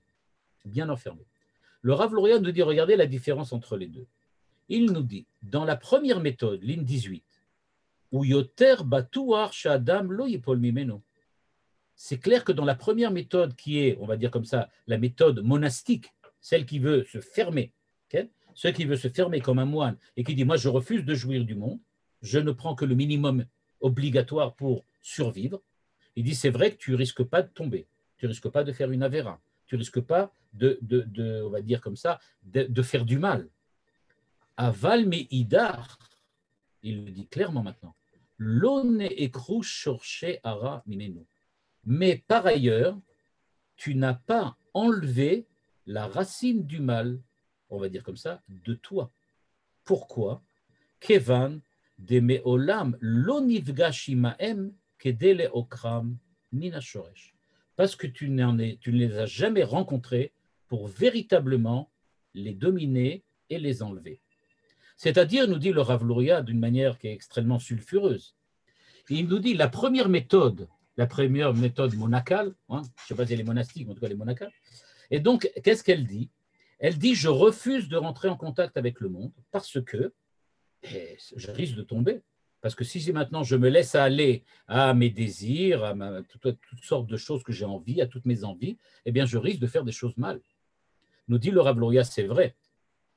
bien enfermé. Le Rav Luria nous dit, regardez la différence entre les deux. Il nous dit, dans la première méthode, ligne 18, où Yoter Batuar Shadam Lo Yipol Mimeno, c'est clair que dans la première méthode qui est, on va dire comme ça, la méthode monastique, celle qui veut se fermer, okay, celle qui veut se fermer comme un moine et qui dit, moi je refuse de jouir du monde, je ne prends que le minimum obligatoire pour survivre, il dit, c'est vrai que tu ne risques pas de tomber, tu ne risques pas de faire une avéra, tu ne risques pas on va dire comme ça, de faire du mal. Aval me'idar, il le dit clairement maintenant, l'one ekrou shorche ara mimenu. Mais par ailleurs, tu n'as pas enlevé la racine du mal, on va dire comme ça, de toi. Pourquoi? Kevan de me'olam lo nifgash imahem kedele okram mina shoresh. Parce que tu ne les as jamais rencontrés pour véritablement les dominer et les enlever. C'est-à-dire, nous dit le Rav Luria d'une manière qui est extrêmement sulfureuse. Il nous dit la première méthode monacale, hein, je ne sais pas si elle est monastique, mais en tout cas elle est monacale. Et donc, qu'est-ce qu'elle dit? Elle dit, je refuse de rentrer en contact avec le monde parce que je risque de tomber. Parce que si maintenant je me laisse aller à mes désirs, à toutes sortes de choses que j'ai envie, à toutes mes envies, eh bien, je risque de faire des choses mal. Nous dit le Rav Luria, c'est vrai,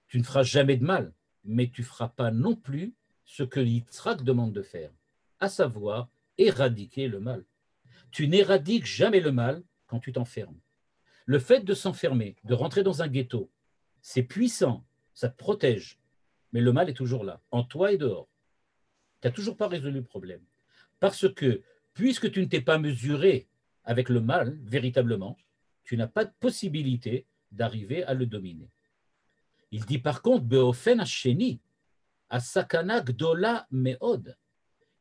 tu ne feras jamais de mal, mais tu ne feras pas non plus ce que Yitzhak demande de faire, à savoir éradiquer le mal. Tu n'éradiques jamais le mal quand tu t'enfermes. Le fait de s'enfermer, de rentrer dans un ghetto, c'est puissant, ça te protège, mais le mal est toujours là, en toi et dehors. Tu n'as toujours pas résolu le problème. Parce que, puisque tu ne t'es pas mesuré avec le mal, véritablement, tu n'as pas de possibilité d'arriver à le dominer. Il dit par contre, Beofen Hasheni, Asakana Gdola Meod.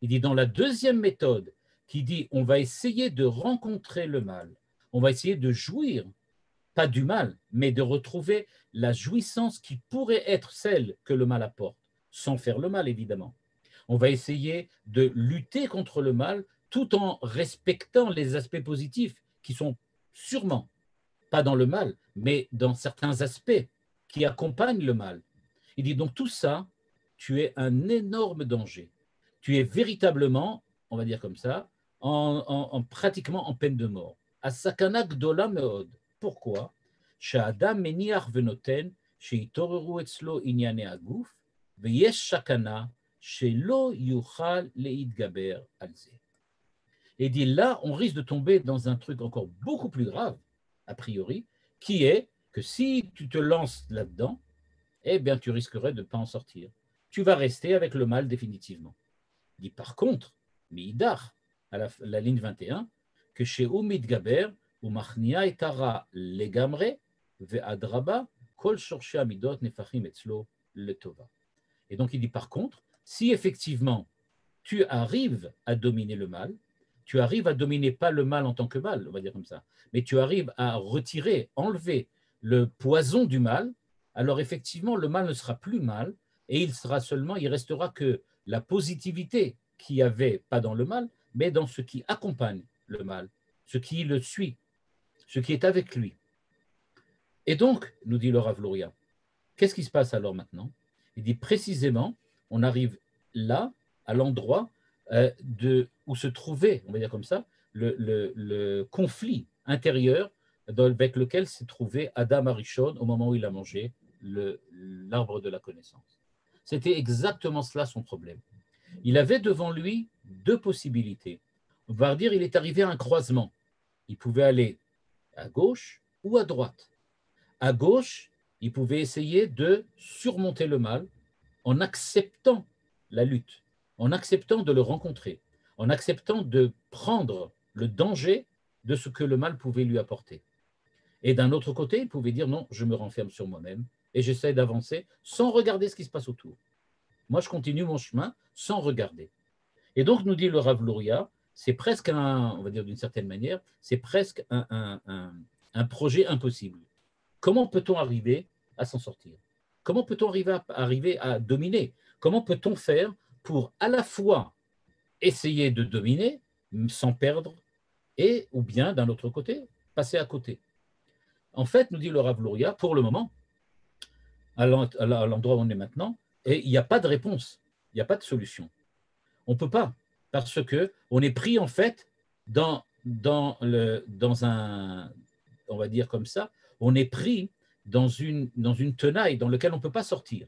Il dit dans la deuxième méthode, qui dit on va essayer de rencontrer le mal, on va essayer de jouir, pas du mal, mais de retrouver la jouissance qui pourrait être celle que le mal apporte, sans faire le mal évidemment. On va essayer de lutter contre le mal tout en respectant les aspects positifs qui sont sûrement pas dans le mal, mais dans certains aspects qui accompagnent le mal. Il dit donc tout ça, tu es un énorme danger. Tu es véritablement, on va dire comme ça, pratiquement en peine de mort. Asakana gdola meod. Pourquoi? Sha'adam meniach venoten sheitoreru etzlo inyane aguf veyesh shakana shelo yuchal leitgaber alze. Et dit là, on risque de tomber dans un truc encore beaucoup plus grave, a priori, qui est que si tu te lances là-dedans, eh bien, tu risquerais de ne pas en sortir. Tu vas rester avec le mal définitivement. Il dit par contre, Miidar, à la ligne 21, que chez Oumid Gaber, ou Machnia et Tara legamre, ve'adraba, kol shorshé amidot nefachim etzlo le tova. Et donc il dit par contre, si effectivement tu arrives à dominer le mal, tu arrives à dominer pas le mal en tant que mal, on va dire comme ça, mais tu arrives à retirer, enlever le poison du mal, alors effectivement le mal ne sera plus mal et il restera que la positivité qu'il y avait, pas dans le mal, mais dans ce qui accompagne le mal, ce qui le suit, ce qui est avec lui. Et donc, nous dit le Rav Luria, qu'est-ce qui se passe alors maintenant? Il dit précisément, on arrive là, à l'endroit où se trouvait, on va dire comme ça, le conflit intérieur avec lequel s'est trouvé Adam Arishon au moment où il a mangé l'arbre de la connaissance. C'était exactement cela son problème. Il avait devant lui deux possibilités. On va dire il est arrivé à un croisement. Il pouvait aller à gauche ou à droite. À gauche, il pouvait essayer de surmonter le mal en acceptant la lutte, en acceptant de le rencontrer, en acceptant de prendre le danger de ce que le mal pouvait lui apporter. Et d'un autre côté, il pouvait dire non, je me renferme sur moi-même et j'essaie d'avancer sans regarder ce qui se passe autour. Moi, je continue mon chemin sans regarder. Et donc, nous dit le Rav Luria, c'est presque on va dire d'une certaine manière, c'est presque un projet impossible. Comment peut-on arriver à s'en sortir? Comment peut-on arriver à dominer? Comment peut-on faire pour à la fois essayer de dominer sans perdre et ou bien d'un autre côté, passer à côté? En fait, nous dit le Rav Luria, pour le moment, à l'endroit où on est maintenant, et il n'y a pas de réponse, il n'y a pas de solution. On ne peut pas, parce qu'on est pris en fait dans un, on va dire comme ça, on est pris dans une tenaille dans laquelle on ne peut pas sortir.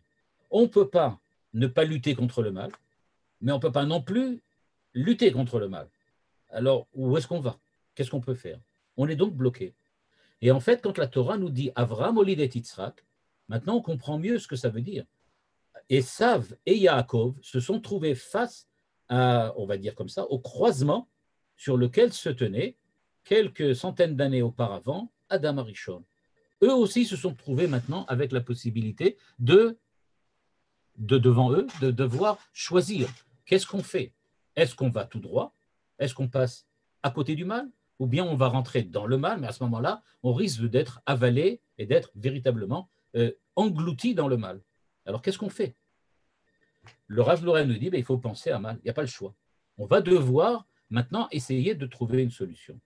On ne peut pas ne pas lutter contre le mal, mais on ne peut pas non plus lutter contre le mal. Alors, où est-ce qu'on va? Qu'est-ce qu'on peut faire? On est donc bloqué. Et en fait, quand la Torah nous dit Avram olid et Yitzhak, maintenant on comprend mieux ce que ça veut dire. Esav et Yaakov se sont trouvés face à, on va dire comme ça, au croisement sur lequel se tenait, quelques centaines d'années auparavant, Adam Arishon. Eux aussi se sont trouvés maintenant avec la possibilité devant eux, de devoir choisir. Qu'est-ce qu'on fait? Est-ce qu'on va tout droit? Est-ce qu'on passe à côté du mal? Ou bien on va rentrer dans le mal, mais à ce moment-là, on risque d'être avalé et d'être véritablement englouti dans le mal. Alors qu'est-ce qu'on fait? Le Rav Luria nous dit, il faut penser à mal, il n'y a pas le choix. On va devoir maintenant essayer de trouver une solution.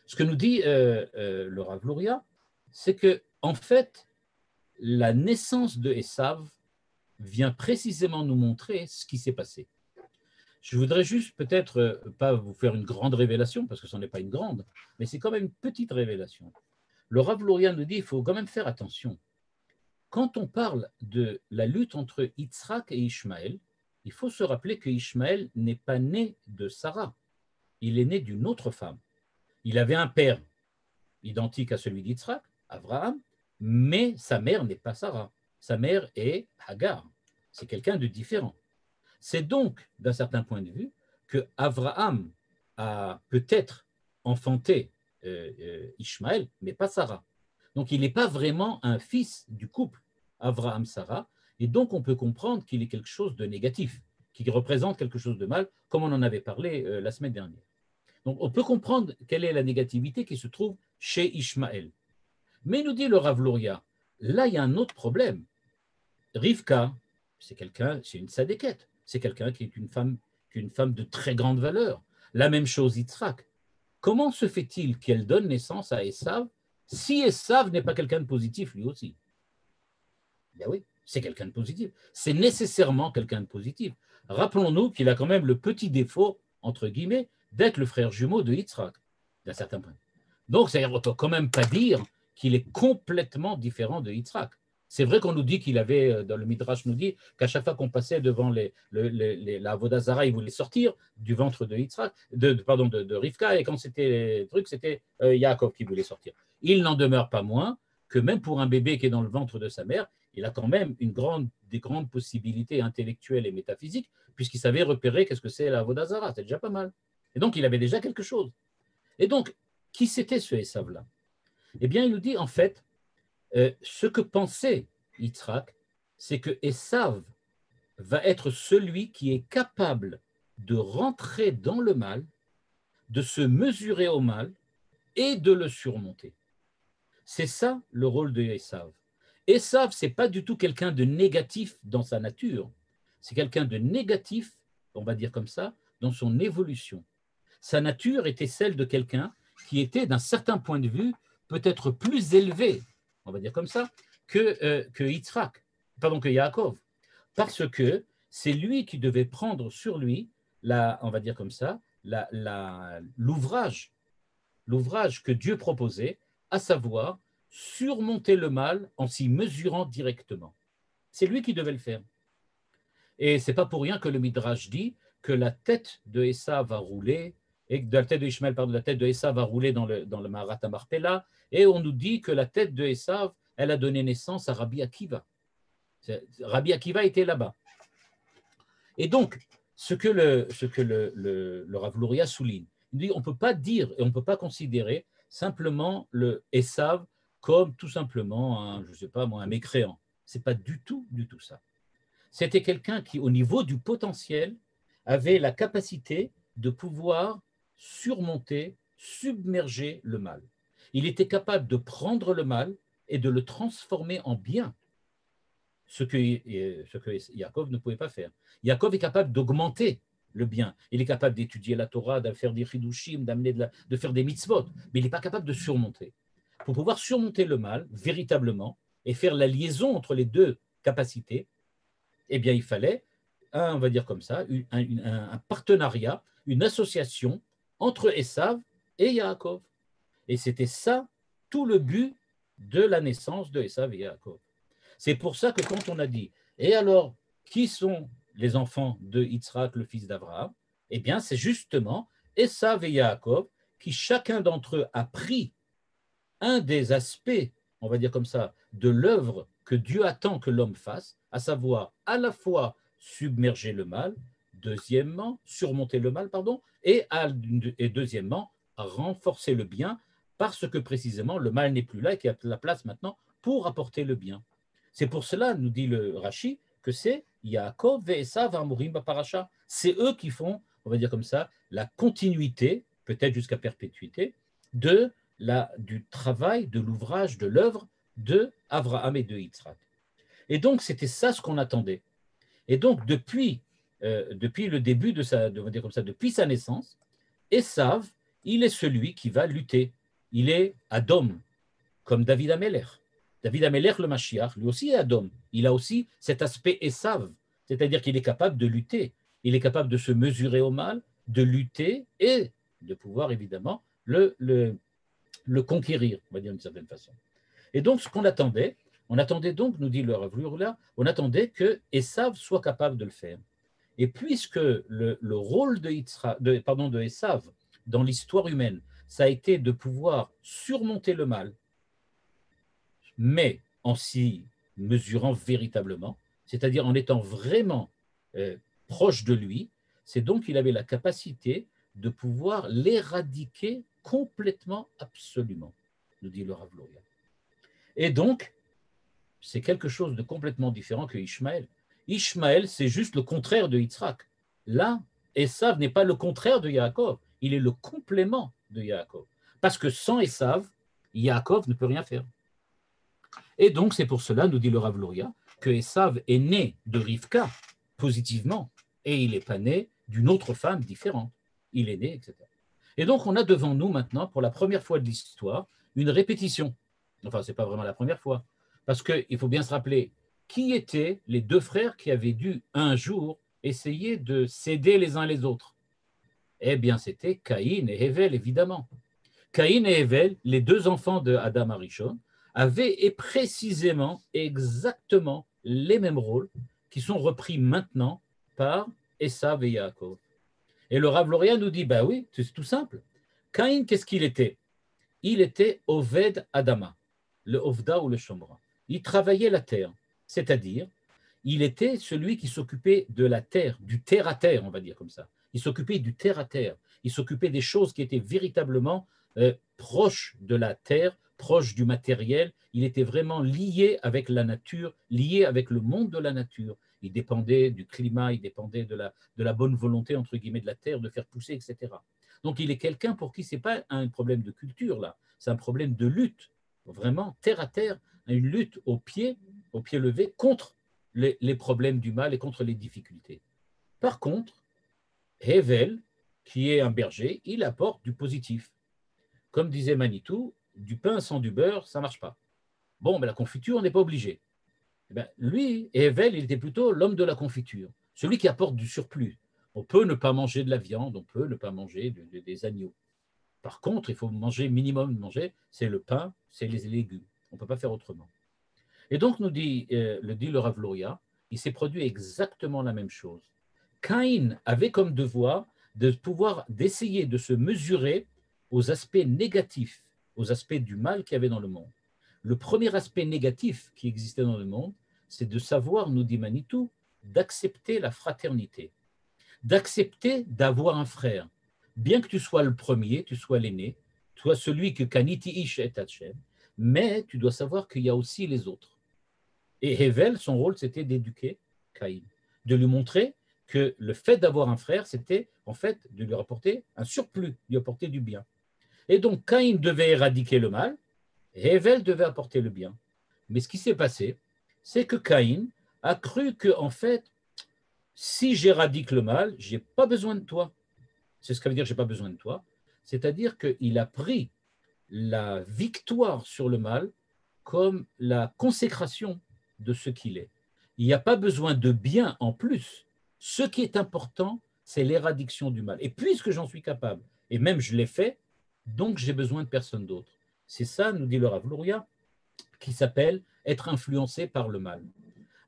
Ce que nous dit le Rav Luria, c'est que en fait, la naissance de Esav vient précisément nous montrer ce qui s'est passé. Je voudrais juste peut-être pas vous faire une grande révélation, parce que ce n'est pas une grande, mais c'est quand même une petite révélation. Le Rav Luria nous dit qu'il faut quand même faire attention. Quand on parle de la lutte entre Yitzhak et Ishmaël, il faut se rappeler que Ishmaël n'est pas né de Sarah, il est né d'une autre femme. Il avait un père identique à celui d'Yitzhak, Abraham, mais sa mère n'est pas Sarah. Sa mère est Hagar. C'est quelqu'un de différent. C'est donc, d'un certain point de vue, que Abraham a peut-être enfanté Ishmaël, mais pas Sarah. Donc, il n'est pas vraiment un fils du couple Abraham-Sarah, et donc on peut comprendre qu'il est quelque chose de négatif, qui représente quelque chose de mal, comme on en avait parlé la semaine dernière. Donc, on peut comprendre quelle est la négativité qui se trouve chez Ishmaël. Mais nous dit le Rav Luria, là, il y a un autre problème. Rivka, c'est une sadéquette, c'est quelqu'un qui est une femme de très grande valeur. La même chose Yitzhak. Comment se fait-il qu'elle donne naissance à Esav si Esav n'est pas quelqu'un de positif lui aussi? Ben oui, c'est quelqu'un de positif. C'est nécessairement quelqu'un de positif. Rappelons-nous qu'il a quand même le petit défaut, entre guillemets, d'être le frère jumeau de Yitzhak, d'un certain point. Donc, on ne peut quand même pas dire qu'il est complètement différent de Yitzhak. C'est vrai qu'on nous dit qu'il avait, dans le Midrash nous dit qu'à chaque fois qu'on passait devant la Avodah Zarah, il voulait sortir du ventre de Yitzhak, de Rivka, et quand c'était les trucs, c'était Yaakov qui voulait sortir. Il n'en demeure pas moins que même pour un bébé qui est dans le ventre de sa mère, il a quand même des grandes possibilités intellectuelles et métaphysiques, puisqu'il savait repérer qu'est-ce que c'est la Avodah Zarah, c'est déjà pas mal. Et donc, il avait déjà quelque chose. Et donc, qui c'était ce Esav-là? Eh bien, il nous dit, en fait, ce que pensait Yitzhak, c'est que Esav va être celui qui est capable de rentrer dans le mal, de se mesurer au mal et de le surmonter. C'est ça le rôle de Esav. Esav, ce n'est pas du tout quelqu'un de négatif dans sa nature, c'est quelqu'un de négatif, on va dire comme ça, dans son évolution. Sa nature était celle de quelqu'un qui était, d'un certain point de vue, peut-être plus élevé, on va dire comme ça, que Yitzhak, que Yaakov. Parce que c'est lui qui devait prendre sur lui, on va dire comme ça, l'ouvrage que Dieu proposait, à savoir surmonter le mal en s'y mesurant directement. C'est lui qui devait le faire. Et ce n'est pas pour rien que le Midrash dit que la tête de Esav va rouler, et que la tête de Ishmaël, la tête de Esav va rouler dans le Marat Marpella, et on nous dit que la tête de Esav, elle a donné naissance à Rabbi Akiva. Rabbi Akiva était là-bas. Et donc, ce que le Rav Luria souligne, il dit on ne peut pas dire et on ne peut pas considérer simplement le Esav comme tout simplement un mécréant. Ce n'est pas du tout ça. C'était quelqu'un qui, au niveau du potentiel, avait la capacité de pouvoir surmonter, submerger le mal. Il était capable de prendre le mal et de le transformer en bien, ce que Yaakov ne pouvait pas faire. Yaakov est capable d'augmenter le bien. Il est capable d'étudier la Torah, de faire des chidushim, de faire des mitzvot, mais il n'est pas capable de surmonter. Pour pouvoir surmonter le mal, véritablement, et faire la liaison entre les deux capacités, eh bien, il fallait, on va dire comme ça, un partenariat, une association entre Esav et Yaakov. Et c'était ça, tout le but de la naissance de Esav et Yaakov. C'est pour ça que quand on a dit, et alors, qui sont les enfants de Yitzhak, le fils d'Abraham? Eh bien, c'est justement Esav et Yaakov qui, chacun d'entre eux, a pris un des aspects, on va dire comme ça, de l'œuvre que Dieu attend que l'homme fasse, à savoir à la fois submerger le mal, deuxièmement, surmonter le mal, et deuxièmement, renforcer le bien, parce que précisément le mal n'est plus là et qu'il y a la place maintenant pour apporter le bien. C'est pour cela, nous dit le Rashi, que c'est Yaakov et Esav Amurim Baparacha. C'est eux qui font, on va dire comme ça, la continuité, peut-être jusqu'à perpétuité, du travail, de l'ouvrage, de l'œuvre de Abraham et de Yitzhak. Et donc, c'était ça ce qu'on attendait. Et donc, depuis le début depuis sa naissance, Esav, il est celui qui va lutter. Il est Adom, comme David Ameler. David Amelech, le Mashiach, lui aussi est Adom. Il a aussi cet aspect Esav, c'est-à-dire qu'il est capable de lutter. Il est capable de se mesurer au mal, de lutter et de pouvoir évidemment le conquérir, on va dire d'une certaine façon. Et donc, ce qu'on attendait, on attendait donc, nous dit le Rav Lurla, on attendait que Esav soit capable de le faire. Et puisque le rôle de Esav dans l'histoire humaine, ça a été de pouvoir surmonter le mal, mais en s'y mesurant véritablement, c'est-à-dire en étant vraiment proche de lui, c'est donc qu'il avait la capacité de pouvoir l'éradiquer complètement, absolument, nous dit le Rav Lurla. Et donc, c'est quelque chose de complètement différent que Ishmaël. Ishmaël, c'est juste le contraire de Yitzhak. Là, Esav n'est pas le contraire de Yaakov, il est le complément de Yaakov. Parce que sans Esav, Yaakov ne peut rien faire. Et donc, c'est pour cela, nous dit le Rav Luria, que Esav est né de Rivka, positivement, et il n'est pas né d'une autre femme différente. Il est né, etc. Et donc, on a devant nous maintenant, pour la première fois de l'histoire, une répétition. Enfin, ce n'est pas vraiment la première fois, parce qu'il faut bien se rappeler, qui étaient les deux frères qui avaient dû un jour essayer de s'aider les uns les autres? Eh bien, c'était Caïn et Hével, évidemment. Caïn et Hével, les deux enfants de Adam Arishon, avaient précisément, exactement les mêmes rôles qui sont repris maintenant par Esav et Yaakov. Et le Rav Luria nous dit, bah oui, c'est tout simple. Caïn, qu'est-ce qu'il était? Il était Oved Adama, le Ovda ou le Shomra. Il travaillait la terre, c'est-à-dire, il était celui qui s'occupait de la terre, du terre à terre, on va dire comme ça. Il s'occupait du terre à terre. Il s'occupait des choses qui étaient véritablement proches de la terre, proches du matériel. Il était vraiment lié avec la nature, lié avec le monde de la nature. Il dépendait du climat, il dépendait de la bonne volonté, entre guillemets, de la terre, de faire pousser, etc. Donc, il est quelqu'un pour qui ce n'est pas un problème de culture, là. C'est un problème de lutte, vraiment, terre à terre, une lutte au pied levé contre les problèmes du mal et contre les difficultés. Par contre, Hevel, qui est un berger, il apporte du positif. Comme disait Manitou, du pain sans du beurre, ça ne marche pas. Bon, mais la confiture, on n'est pas obligé. Eh bien, lui, Hevel, il était plutôt l'homme de la confiture, celui qui apporte du surplus. On peut ne pas manger de la viande, on peut ne pas manger des agneaux. Par contre, il faut manger, minimum de manger, c'est le pain, c'est les légumes. On ne peut pas faire autrement. Et donc, nous dit le Rav Luria, il s'est produit exactement la même chose. Caïn avait comme devoir d'essayer de se mesurer aux aspects négatifs, aux aspects du mal qu'il y avait dans le monde. Le premier aspect négatif qui existait dans le monde, c'est de savoir, nous dit Manitou, d'accepter la fraternité, d'accepter d'avoir un frère. Bien que tu sois le premier, tu sois l'aîné, tu sois celui que Kaniti Ish et Hachem, mais tu dois savoir qu'il y a aussi les autres. Et Hevel, son rôle, c'était d'éduquer Caïn, de lui montrer que le fait d'avoir un frère, c'était en fait de lui apporter un surplus, lui apporter du bien. Et donc Caïn devait éradiquer le mal, et Hevel devait apporter le bien. Mais ce qui s'est passé, c'est que Caïn a cru que, en fait, si j'éradique le mal, je n'ai pas besoin de toi. C'est ce que veut dire je n'ai pas besoin de toi. C'est-à-dire qu'il a pris la victoire sur le mal comme la consécration de ce qu'il est. Il n'y a pas besoin de bien en plus. Ce qui est important, c'est l'éradiction du mal. Et puisque j'en suis capable, et même je l'ai fait, donc j'ai besoin de personne d'autre. C'est ça, nous dit le Rav Luria, qui s'appelle être influencé par le mal.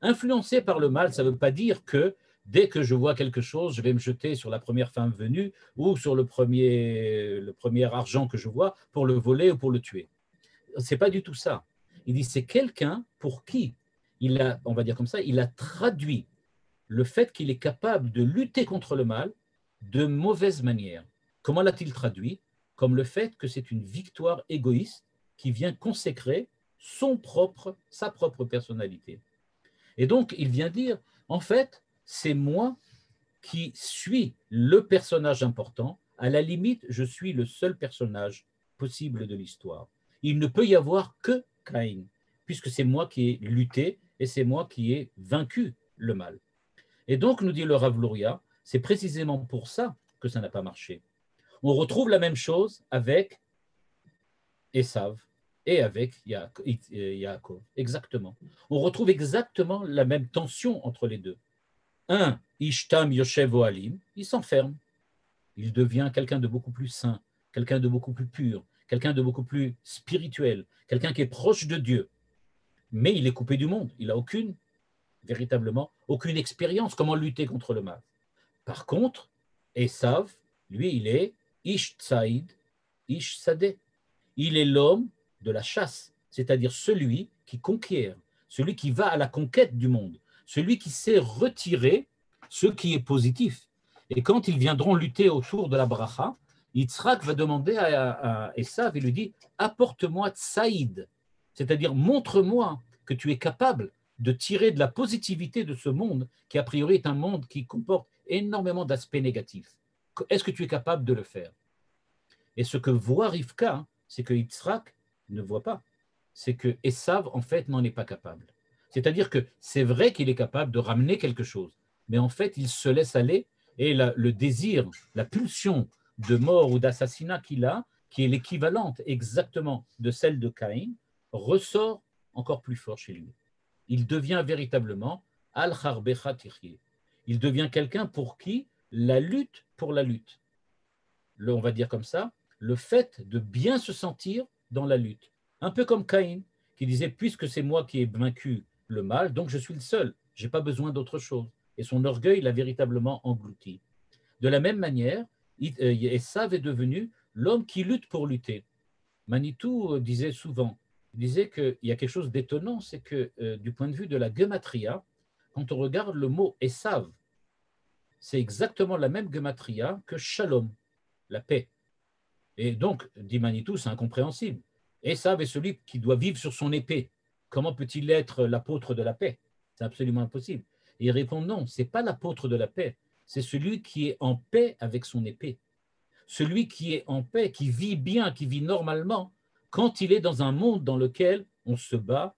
Influencé par le mal, ça ne veut pas dire que dès que je vois quelque chose, je vais me jeter sur la première femme venue ou sur le premier argent que je vois pour le voler ou pour le tuer. Ce n'est pas du tout ça. Il dit c'est quelqu'un pour qui il a, on va dire comme ça, il a traduit le fait qu'il est capable de lutter contre le mal de mauvaise manière. Comment l'a-t-il traduit? Comme le fait que c'est une victoire égoïste qui vient consécrer sa propre personnalité. Et donc, il vient dire, en fait, c'est moi qui suis le personnage important. À la limite, je suis le seul personnage possible de l'histoire. Il ne peut y avoir que Caïn, puisque c'est moi qui ai lutté et c'est moi qui ai vaincu le mal. Et donc, nous dit le Rav Luria, c'est précisément pour ça que ça n'a pas marché. On retrouve la même chose avec Esav. et avec Yaakov. Exactement. On retrouve exactement la même tension entre les deux. Un, Ishtam Yoshev Ohalim, il s'enferme. Il devient quelqu'un de beaucoup plus saint, quelqu'un de beaucoup plus pur, quelqu'un de beaucoup plus spirituel, quelqu'un qui est proche de Dieu. Mais il est coupé du monde. Il n'a véritablement, aucune expérience comment lutter contre le mal. Par contre, Esav, lui, il est Ish Tsaïd, Ish Sadeh. Il est l'homme de la chasse, c'est-à-dire celui qui conquiert, celui qui va à la conquête du monde, celui qui sait retirer ce qui est positif. Et quand ils viendront lutter autour de la bracha, Yitzhak va demander à Esav et lui dit « Apporte-moi Tsaïd », c'est-à-dire montre-moi que tu es capable de tirer de la positivité de ce monde qui a priori est un monde qui comporte énormément d'aspects négatifs. Est-ce que tu es capable de le faire? Et ce que voit Rivka, c'est que Yitzhak ne voit pas. C'est que Esav, en fait, n'en est pas capable. C'est-à-dire que c'est vrai qu'il est capable de ramener quelque chose, mais en fait, il se laisse aller et le désir, la pulsion de mort ou d'assassinat qu'il a, qui est l'équivalente exactement de celle de Caïn, ressort encore plus fort chez lui. Il devient véritablement Al-Harbecha Tirye. Il devient quelqu'un pour qui la lutte pour la lutte, on va dire comme ça, le fait de bien se sentir dans la lutte. Un peu comme Caïn, qui disait, puisque c'est moi qui ai vaincu le mal, donc je suis le seul, je n'ai pas besoin d'autre chose. Et son orgueil l'a véritablement englouti. De la même manière, Esav est devenu l'homme qui lutte pour lutter. Manitou disait souvent, il disait qu'il y a quelque chose d'étonnant, c'est que du point de vue de la gematria, quand on regarde le mot Esav, c'est exactement la même gematria que Shalom, la paix. Et donc, dit Manitou, c'est incompréhensible. Esav est celui qui doit vivre sur son épée. Comment peut-il être l'apôtre de la paix? C'est absolument impossible. Et il répond non, ce n'est pas l'apôtre de la paix, c'est celui qui est en paix avec son épée. Celui qui est en paix, qui vit bien, qui vit normalement, quand il est dans un monde dans lequel on se bat,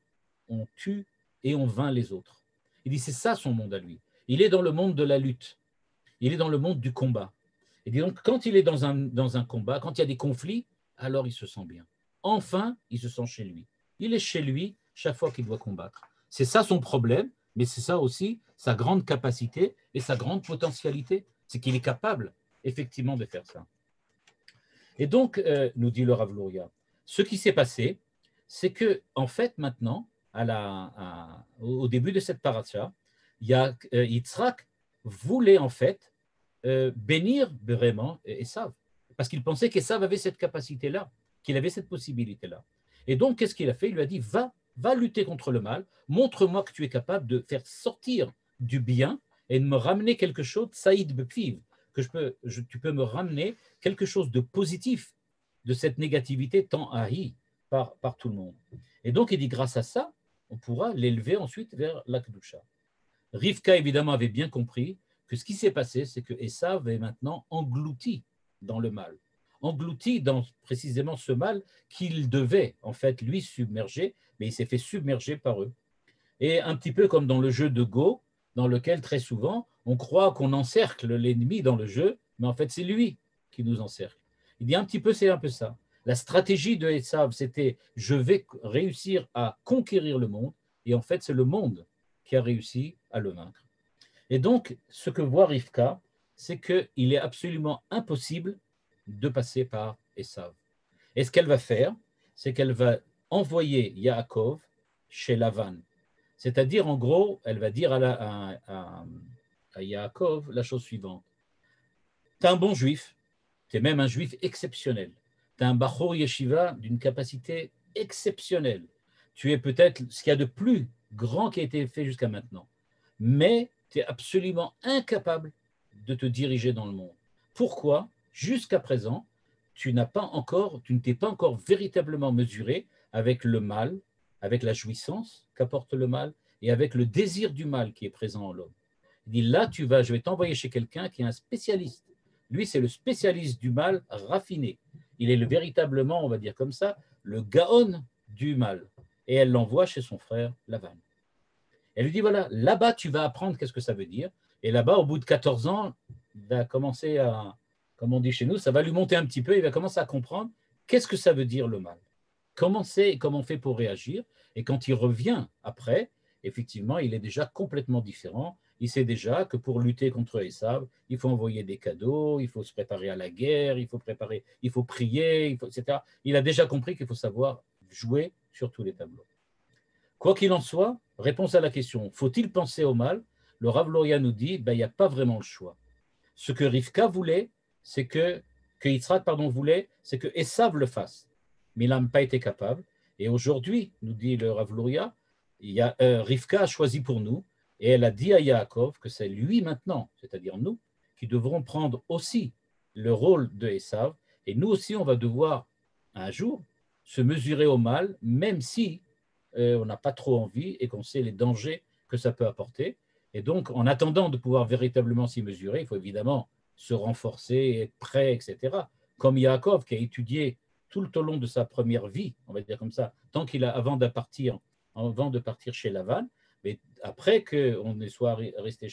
on tue et on vainc les autres. Il dit c'est ça son monde à lui. Il est dans le monde de la lutte. Il est dans le monde du combat. Et donc, quand il est dans un combat, quand il y a des conflits, alors il se sent bien. Enfin, il se sent chez lui. Il est chez lui chaque fois qu'il doit combattre. C'est ça son problème, mais c'est ça aussi sa grande capacité et sa grande potentialité. C'est qu'il est capable, effectivement, de faire ça. Et donc, nous dit le Rav Luria, ce qui s'est passé, c'est que, en fait, maintenant, au début de cette paracha, Yitzhak voulait en fait bénir vraiment Esav, parce qu'il pensait qu'Esav avait cette capacité-là, qu'il avait cette possibilité-là. Et donc, qu'est-ce qu'il a fait? Il lui a dit, va lutter contre le mal, montre-moi que tu es capable de faire sortir du bien et de me ramener quelque chose, Saïd Bepiv, que tu peux me ramener quelque chose de positif de cette négativité tant haïe par tout le monde. Et donc, il dit, grâce à ça, on pourra l'élever ensuite vers la Kedusha. Rivka, évidemment, avait bien compris que ce qui s'est passé, c'est que Esav est maintenant englouti dans le mal, englouti dans précisément ce mal qu'il devait, en fait, lui submerger, mais il s'est fait submerger par eux. Et un petit peu comme dans le jeu de Go, dans lequel très souvent, on croit qu'on encercle l'ennemi dans le jeu, mais en fait, c'est lui qui nous encercle. Il dit un petit peu, c'est un peu ça. La stratégie de Esav, c'était je vais réussir à conquérir le monde, et en fait, c'est le monde qui a réussi à le vaincre. Et donc, ce que voit Rivka, c'est qu'il est absolument impossible de passer par Esav. Et ce qu'elle va faire, c'est qu'elle va envoyer Yaakov chez Lavan. C'est-à-dire, en gros, elle va dire à Yaakov la chose suivante. Tu es un bon juif, tu es même un juif exceptionnel. Tu es un Bachor Yeshiva d'une capacité exceptionnelle. Tu es peut-être ce qu'il y a de plus grand qui a été fait jusqu'à maintenant. Mais tu es absolument incapable de te diriger dans le monde. Pourquoi? Jusqu'à présent, tu ne t'es pas encore véritablement mesuré avec le mal, avec la jouissance qu'apporte le mal et avec le désir du mal qui est présent en l'homme. Il dit là, je vais t'envoyer chez quelqu'un qui est un spécialiste. Lui, c'est le spécialiste du mal raffiné. Il est véritablement, on va dire comme ça, le Gaon du mal. Et elle l'envoie chez son frère Lavan. Elle lui dit, voilà, là-bas, tu vas apprendre qu'est-ce que ça veut dire. Et là-bas, au bout de 14 ans, il va commencer à, comme on dit chez nous, ça va lui monter un petit peu, il va commencer à comprendre qu'est-ce que ça veut dire le mal. comment c'est et comment on fait pour réagir. Et quand il revient après, effectivement, il est déjà complètement différent. Il sait déjà que pour lutter contre Esav, il faut envoyer des cadeaux, il faut se préparer à la guerre, il faut prier, etc. Il a déjà compris qu'il faut savoir jouer sur tous les tableaux. Quoi qu'il en soit, réponse à la question, faut-il penser au mal? Le Rav Loria nous dit, il n'y a pas vraiment le choix. Ce que Rivka voulait, c'est que Yitzhak voulait, c'est que Esav le fasse. Mais il n'a pas été capable. Et aujourd'hui, nous dit le Rav Loria, Rivka a choisi pour nous, et elle a dit à Yaakov que c'est lui maintenant, c'est-à-dire nous, qui devrons prendre aussi le rôle de Esav, et nous aussi, on va devoir un jour se mesurer au mal, même si on n'a pas trop envie et qu'on sait les dangers que ça peut apporter. Et donc, en attendant de pouvoir véritablement s'y mesurer, il faut évidemment se renforcer, être prêt, etc. Comme Yaakov, qui a étudié tout le long de sa première vie, on va dire comme ça, avant de partir chez Lavan, mais après qu'on soit resté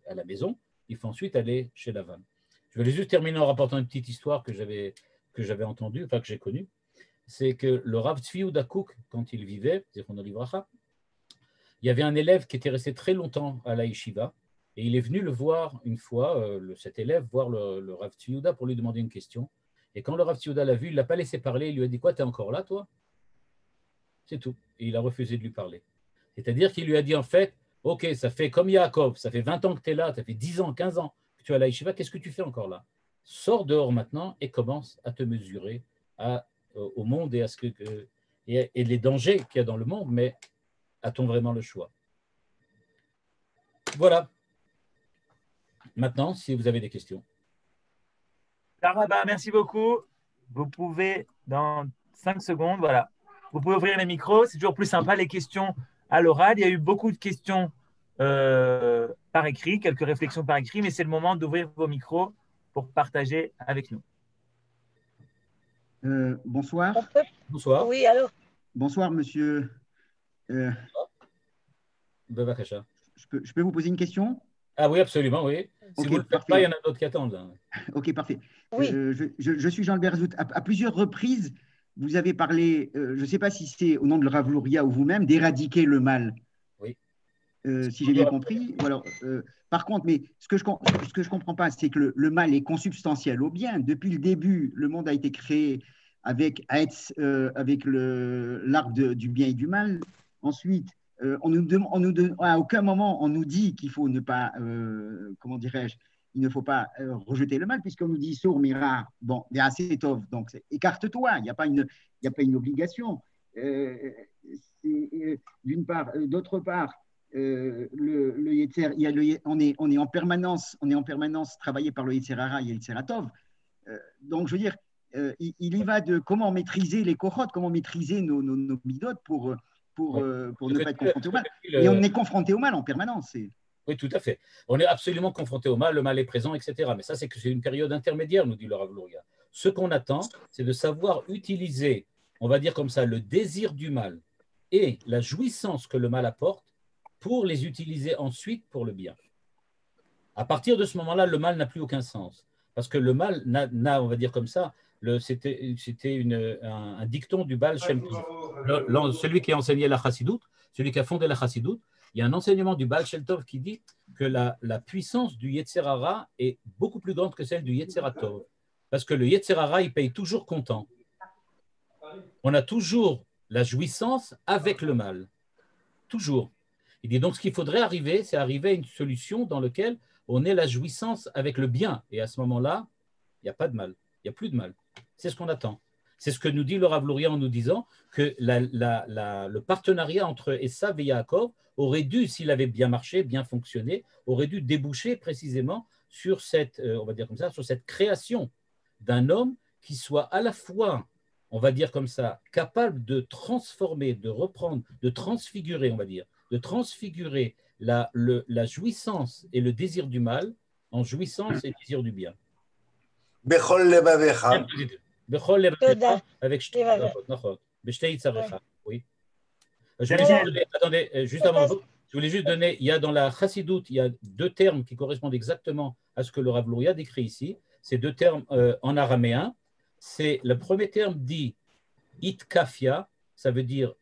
à la maison, il faut ensuite aller chez Lavan. Je vais juste terminer en rapportant une petite histoire que j'avais entendue, enfin que j'ai connue. C'est que le Rav Tzvi Yehuda Kook, quand il vivait, Zichrono Livracha, il y avait un élève qui était resté très longtemps à la yeshiva, et il est venu le voir une fois, cet élève, voir le Rav Tzvi Yehuda pour lui demander une question. Et quand le Rav Tzvi Yehuda l'a vu, il ne l'a pas laissé parler, il lui a dit « Quoi, tu es encore là, toi ?» C'est tout. Et il a refusé de lui parler. C'est-à-dire qu'il lui a dit en fait « Ok, ça fait comme Yaakov, ça fait 20 ans que tu es là, ça fait 10 ans, 15 ans que tu es à la yeshiva, qu'est-ce que tu fais encore là? Sors dehors maintenant et commence à te mesurer au monde et et les dangers qu'il y a dans le monde, mais a-t-on vraiment le choix? Voilà. Maintenant, si vous avez des questions. Saraba, merci beaucoup. Vous pouvez, dans 5 secondes, voilà, vous pouvez ouvrir les micros. C'est toujours plus sympa, les questions à l'oral. Il y a eu beaucoup de questions par écrit, quelques réflexions par écrit, mais c'est le moment d'ouvrir vos micros pour partager avec nous. Bonsoir. Bonsoir. Oui, allô. Bonsoir, monsieur. Je peux vous poser une question? Ah oui, absolument, oui. Si vous ne le faites pas, il y en a d'autres qui attendent. Là. Ok, parfait. Oui. Je suis Jean Albert Zout. À plusieurs reprises, vous avez parlé, je ne sais pas si c'est au nom de Rav Luria ou vous-même, d'éradiquer le mal. Oui. Si j'ai bien compris. Ou alors, par contre, mais ce que je ne comprends pas, c'est que le mal est consubstantiel au bien. Depuis le début, le monde a été créé avec l'arbre du bien et du mal. Ensuite, à aucun moment on nous dit qu'il faut ne pas, comment dirais-je, il ne faut pas rejeter le mal, puisqu'on nous dit sourd, mira, bon, il y a assez tov, donc écarte-toi, il n'y a pas une obligation. D'une part, d'autre part, le Yetzer, on est en permanence travaillé par le Yetzer Hara et le Yetzer Tov. Donc, je veux dire, il y va de comment maîtriser les cohortes, comment maîtriser nos midotes pour ne pas être confronté au mal. Et on est confronté au mal en permanence. Oui, tout à fait. On est absolument confronté au mal, le mal est présent, etc. Mais ça, c'est une période intermédiaire, nous dit le Rav Luria. Ce qu'on attend, c'est de savoir utiliser, on va dire comme ça, le désir du mal et la jouissance que le mal apporte pour les utiliser ensuite pour le bien. À partir de ce moment-là, le mal n'a plus aucun sens. Parce que le mal n'a, on va dire comme ça, c'était un dicton du Baal Shem Tov. Celui qui a enseigné la Chassidoute, celui qui a fondé la Chassidoute, il y a un enseignement du Baal Shem Tov qui dit que la puissance du Yetzer Hara est beaucoup plus grande que celle du Yetzer Tov. Parce que le Yetzer Hara, il paye toujours comptant. On a toujours la jouissance avec le mal. Toujours. Il dit donc ce qu'il faudrait arriver, c'est arriver à une solution dans laquelle on ait la jouissance avec le bien. Et à ce moment-là, il n'y a pas de mal. Il n'y a plus de mal. C'est ce qu'on attend. C'est ce que nous dit le Rav Luria en nous disant que le partenariat entre Esav et Yaakov aurait dû, s'il avait bien marché, bien fonctionné, aurait dû déboucher précisément sur cette, on va dire comme ça, sur cette création d'un homme qui soit à la fois, on va dire comme ça, capable de transformer, de reprendre, de transfigurer, on va dire, de transfigurer la jouissance et le désir du mal en jouissance et désir du bien. Bechol levavecha. Bechol levavecha avec B'shtei yitzarecha. Oui. Attendez, juste avant, je voulais juste donner, il y a dans la Chassidoute, il y a deux termes qui correspondent exactement à ce que le Rav Luria décrit ici. Ces deux termes en araméen, c'est le premier terme dit Itkafia, ça veut dire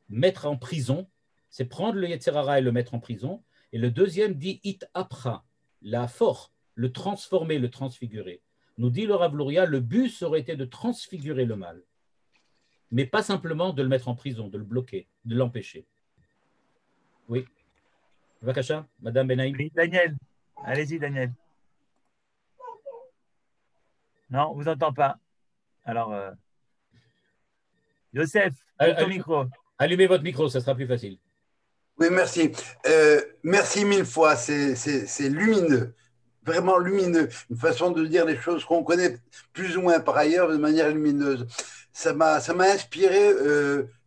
mettre en prison, c'est prendre le Yetzer Hara et le mettre en prison. Et le deuxième dit It-Apra, la force, le transformer, le transfigurer. Nous dit le Rav Luria, le but aurait été de transfigurer le mal, mais pas simplement de le mettre en prison, de le bloquer, de l'empêcher. Oui. Vakasha, Madame Benaïm. Oui, Daniel, allez-y, Daniel. Non, on ne vous entend pas. Alors, Youssef, ton micro. Allumez votre micro, ça sera plus facile. Oui, merci. Merci mille fois. C'est lumineux, vraiment lumineux. Une façon de dire les choses qu'on connaît plus ou moins par ailleurs de manière lumineuse. Ça m'a inspiré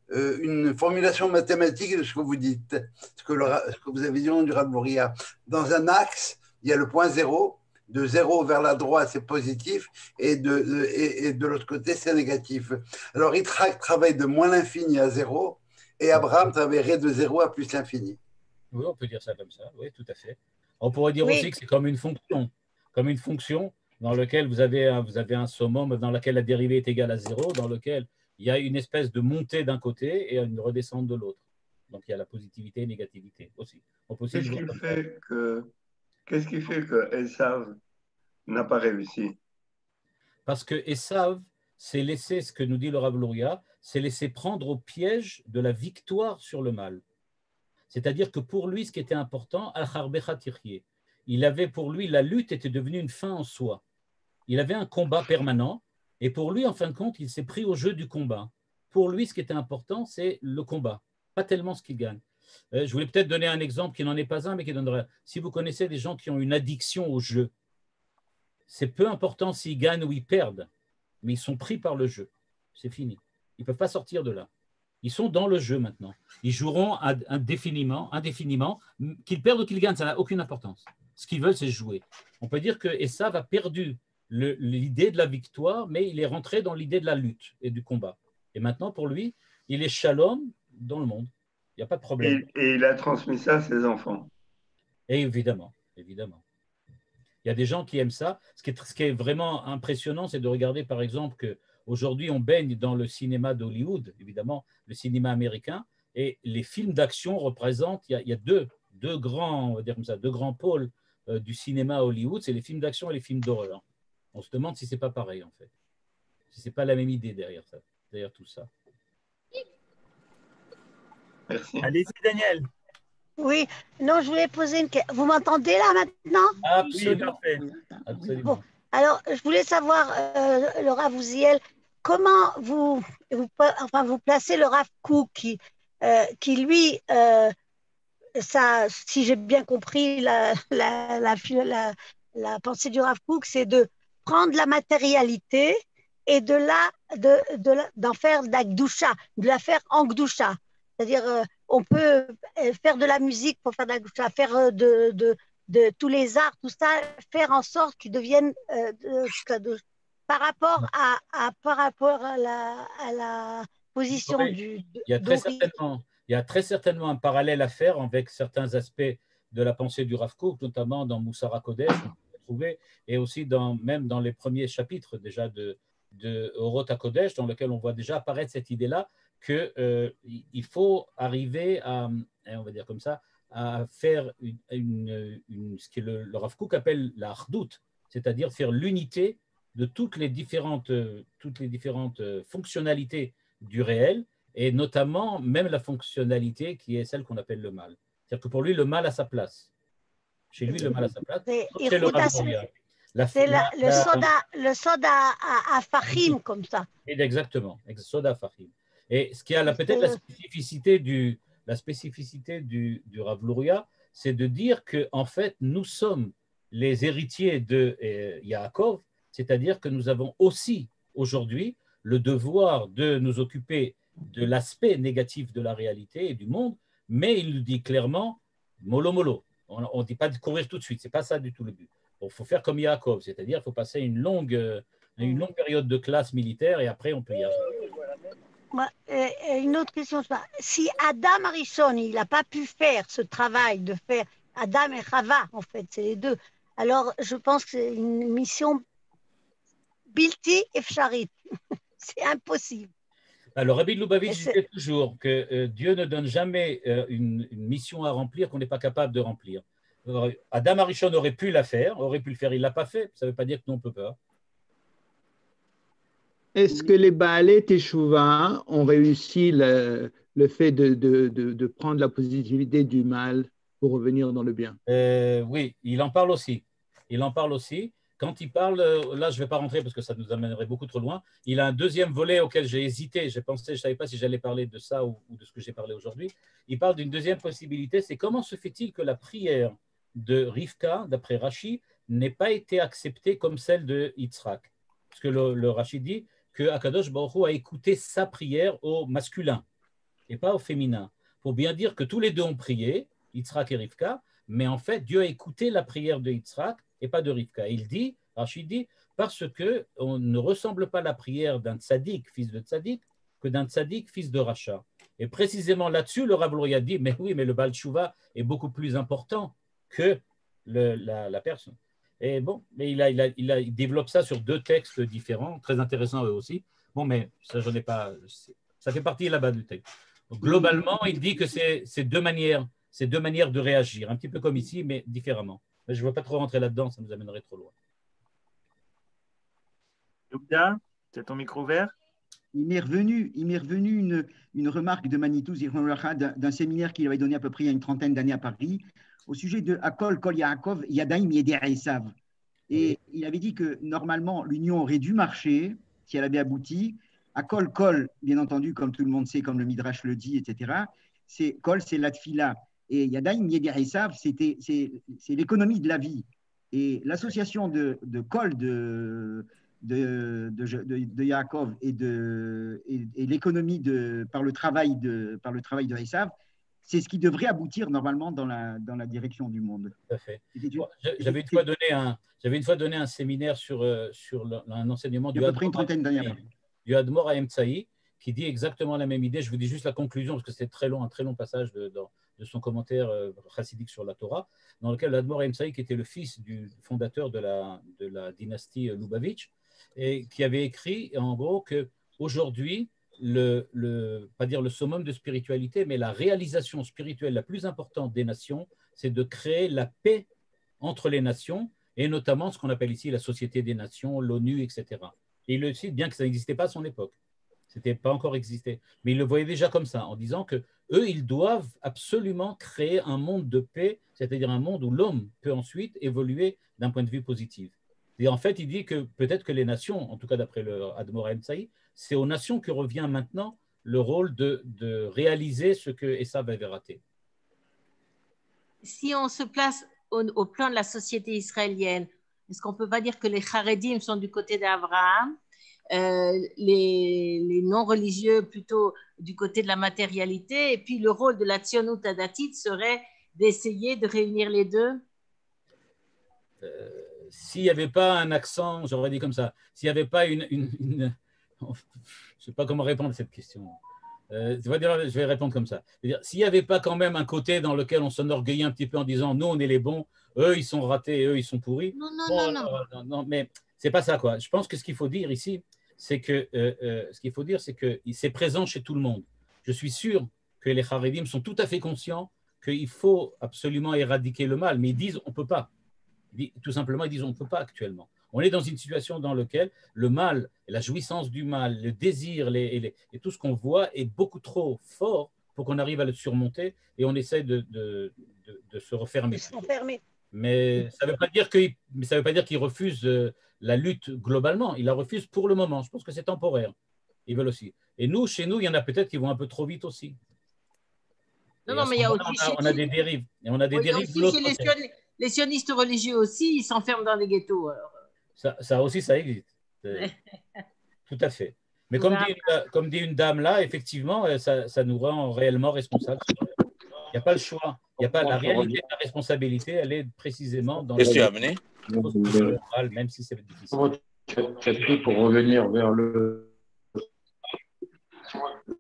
une formulation mathématique de ce que vous dites, ce que vous avez dit au nom du Rav Luria. Dans un axe, il y a le point zéro. De zéro vers la droite, c'est positif, et de l'autre côté, c'est négatif. Alors, Yitzhak travaille de moins l'infini à zéro, et Abraham travaillerait de zéro à plus l'infini. Oui, on peut dire ça comme ça, oui, tout à fait. On pourrait dire aussi que c'est comme une fonction dans laquelle vous avez un summum dans laquelle la dérivée est égale à zéro, dans lequel il y a une espèce de montée d'un côté et une redescente de l'autre. Donc, il y a la positivité et la négativité aussi. Qu'est-ce qui fait que Esav n'a pas réussi? Parce que Esav s'est laissé, ce que nous dit le Rav Luria, s'est laissé prendre au piège de la victoire sur le mal. C'est-à-dire que pour lui, ce qui était important, il avait pour lui, la lutte était devenue une fin en soi. Il avait un combat permanent et pour lui, en fin de compte, il s'est pris au jeu du combat. Pour lui, ce qui était important, c'est le combat, pas tellement ce qu'il gagne. Je voulais peut-être donner un exemple qui n'en est pas un, mais qui donnerait. Si vous connaissez des gens qui ont une addiction au jeu, c'est peu important s'ils gagnent ou ils perdent, mais ils sont pris par le jeu. C'est fini. Ils ne peuvent pas sortir de là. Ils sont dans le jeu maintenant. Ils joueront indéfiniment, qu'ils perdent ou qu'ils gagnent, ça n'a aucune importance. Ce qu'ils veulent, c'est jouer. On peut dire que Esav a perdu l'idée de la victoire, mais il est rentré dans l'idée de la lutte et du combat. Et maintenant, pour lui, il est shalom dans le monde. Il n'y a pas de problème. Et il a transmis ça à ses enfants. Et évidemment. Il y a des gens qui aiment ça. Ce qui est vraiment impressionnant, c'est de regarder, par exemple, qu'aujourd'hui, on baigne dans le cinéma d'Hollywood, évidemment, le cinéma américain, et les films d'action représentent, il y a deux grands, on va dire comme ça, deux grands pôles du cinéma à Hollywood, c'est les films d'action et les films d'horreur. On se demande si ce n'est pas pareil, en fait. Si ce n'est pas la même idée derrière tout ça. Merci. Allez-y, Daniel. Oui, non, je voulais poser une question. Vous m'entendez là maintenant? Absolument. Oui, Absolument. Bon, alors, je voulais savoir, le Rav Uziel, comment vous placez le Rav Kook qui lui, ça, si j'ai bien compris la pensée du Rav Kook, c'est de prendre la matérialité et d'en faire de la gdoucha, de la faire en gdoucha. C'est-à-dire, on peut faire de la musique pour faire de la gdoucha, faire de tous les arts, tout ça, faire en sorte qu'ils deviennent par rapport à la position il y a très certainement un parallèle à faire avec certains aspects de la pensée du Rav Kook, notamment dans Moussara Kodesh, on peut trouver, et aussi même dans les premiers chapitres déjà de Orot HaKodesh, dans lequel on voit déjà apparaître cette idée-là qu'il faut arriver à, on va dire comme ça, à faire ce que le Rav Kook appelle la Achdout, c'est-à-dire faire l'unité de toutes les différentes fonctionnalités du réel, et notamment même la fonctionnalité qui est celle qu'on appelle le mal. C'est-à-dire que pour lui, le mal a sa place. Chez lui, le mal a sa place. C'est le Rav Luria. Le soda à Fahim, comme ça. Exactement, soda à Fahim. Et ce qui a peut-être la spécificité du Rav Luria, c'est de dire qu'en fait, nous sommes les héritiers de Yaakov, c'est-à-dire que nous avons aussi aujourd'hui le devoir de nous occuper de l'aspect négatif de la réalité et du monde, mais il nous dit clairement, mollo mollo. On ne dit pas de courir tout de suite, ce n'est pas ça du tout le but. Il faut faire comme Yaakov, c'est-à-dire qu'il faut passer une longue période de classe militaire et après on peut y arriver. Une autre question, si Adam Harishon, il n'a pas pu faire ce travail de faire Adam et Chava, en fait, c'est les deux, alors je pense que c'est une mission bilti efcharit, c'est impossible. Alors, Rabbi de Lubavitch disait toujours que Dieu ne donne jamais une mission à remplir qu'on n'est pas capable de remplir. Alors, Adam Arishon aurait pu la faire, il ne l'a pas fait. Ça ne veut pas dire que nous, on ne peut pas. Est-ce que les Baalei Teshuvah ont réussi le fait de prendre la positivité du mal pour revenir dans le bien? Oui, il en parle aussi. Quand il parle, là je ne vais pas rentrer parce que ça nous amènerait beaucoup trop loin, il a un deuxième volet auquel j'ai hésité, je ne savais pas si j'allais parler de ça ou de ce que j'ai parlé aujourd'hui. Il parle d'une deuxième possibilité, c'est comment se fait-il que la prière de Rivka, d'après Rashi, n'ait pas été acceptée comme celle de Yitzhak? Parce que le Rashi dit que Akadosh Baruch Hu a écouté sa prière au masculin et pas au féminin, pour bien dire que tous les deux ont prié, Yitzhak et Rivka, mais en fait Dieu a écouté la prière de Yitzhak et pas de Rivka. Il dit, Rachid dit, parce qu'on ne ressemble pas à la prière d'un tzaddik, fils de tzaddik, que d'un tzaddik, fils de Racha. Et précisément là-dessus, le Rav Luria dit, mais oui, mais le Baal Tshuva est beaucoup plus important que la personne. Et bon, mais il développe ça sur deux textes différents, très intéressants eux aussi. Bon, mais ça, j'en ai pas, ça fait partie là-bas du texte. Donc, globalement, il dit que c'est deux manières de réagir, un petit peu comme ici, mais différemment. Mais je ne veux pas trop rentrer là-dedans, ça nous amènerait trop loin. Yehuda, c'est ton micro ouvert? Il m'est revenu une remarque de Manitou d'un séminaire qu'il avait donné à peu près il y a une trentaine d'années à Paris au sujet de Akol Kol Yaakov Yadaim Yedei Esav. Et il avait dit que normalement l'union aurait dû marcher si elle avait abouti. Akol Kol, bien entendu, comme tout le monde sait, comme le Midrash le dit, etc. C'est Kol, c'est la tfila. Et Yadaim Yedei Esav, c'est l'économie de la vie. Et l'association de Kol de Yaakov et l'économie par le travail de Esav, c'est ce qui devrait aboutir normalement dans la direction du monde. Tout à fait. J'avais une fois donné un séminaire sur un enseignement du Admor Haemtsaï qui dit exactement la même idée. Je vous dis juste la conclusion parce que c'est un très long passage de son commentaire chassidique sur la Torah, dans lequel l'Admor Haemtsaï, qui était le fils du fondateur de la dynastie Lubavitch, et qui avait écrit en gros qu'aujourd'hui, pas dire le summum de spiritualité, mais la réalisation spirituelle la plus importante des nations, c'est de créer la paix entre les nations, et notamment ce qu'on appelle ici la Société des Nations, l'ONU, etc. Et il le cite, bien que ça n'existait pas à son époque. Ça n'était pas encore existé. Mais il le voyait déjà comme ça, en disant qu'eux, ils doivent absolument créer un monde de paix, c'est-à-dire un monde où l'homme peut ensuite évoluer d'un point de vue positif. Et en fait, il dit que peut-être que les nations, en tout cas d'après le Admor Haemtsaï, c'est aux nations que revient maintenant le rôle de réaliser ce que Esav avait raté. Si on se place au plan de la société israélienne, est-ce qu'on ne peut pas dire que les Haredim sont du côté d'Abraham, les non-religieux plutôt du côté de la matérialité, et puis le rôle de la Tzionut Hadatit serait d'essayer de réunir les deux? S'il n'y avait pas un accent, j'aurais dit comme ça, s'il n'y avait pas je ne sais pas comment répondre à cette question. Je vais répondre comme ça. S'il n'y avait pas quand même un côté dans lequel on s'enorgueillit un petit peu en disant nous on est les bons, eux ils sont ratés, eux ils sont pourris. Non, mais c'est pas ça quoi. Je pense que ce qu'il faut dire ici, c'est que c'est présent chez tout le monde. Je suis sûr que les Haredim sont tout à fait conscients qu'il faut absolument éradiquer le mal, mais ils disent on peut pas. Tout simplement, ils disent on ne peut pas actuellement. On est dans une situation dans laquelle le mal, la jouissance du mal, le désir et tout ce qu'on voit est beaucoup trop fort pour qu'on arrive à le surmonter et on essaie de se refermer. Mais ça ne veut pas dire qu'ils refusent la lutte globalement. Ils la refusent pour le moment. Je pense que c'est temporaire. Ils veulent aussi. Et nous, chez nous, il y en a peut-être qui vont un peu trop vite aussi. Non, mais il y a aussi on a des dérives. Et on a des dérives de l'autre côté. Les sionistes religieux aussi, ils s'enferment dans des ghettos. Alors. Ça aussi, ça existe. Tout à fait. Mais comme dit une dame là, effectivement, ça nous rend réellement responsables. Il n'y a pas le choix. Il n'y a pas la réalité de la responsabilité, elle est précisément dans le moral, même si c'est difficile. Pour revenir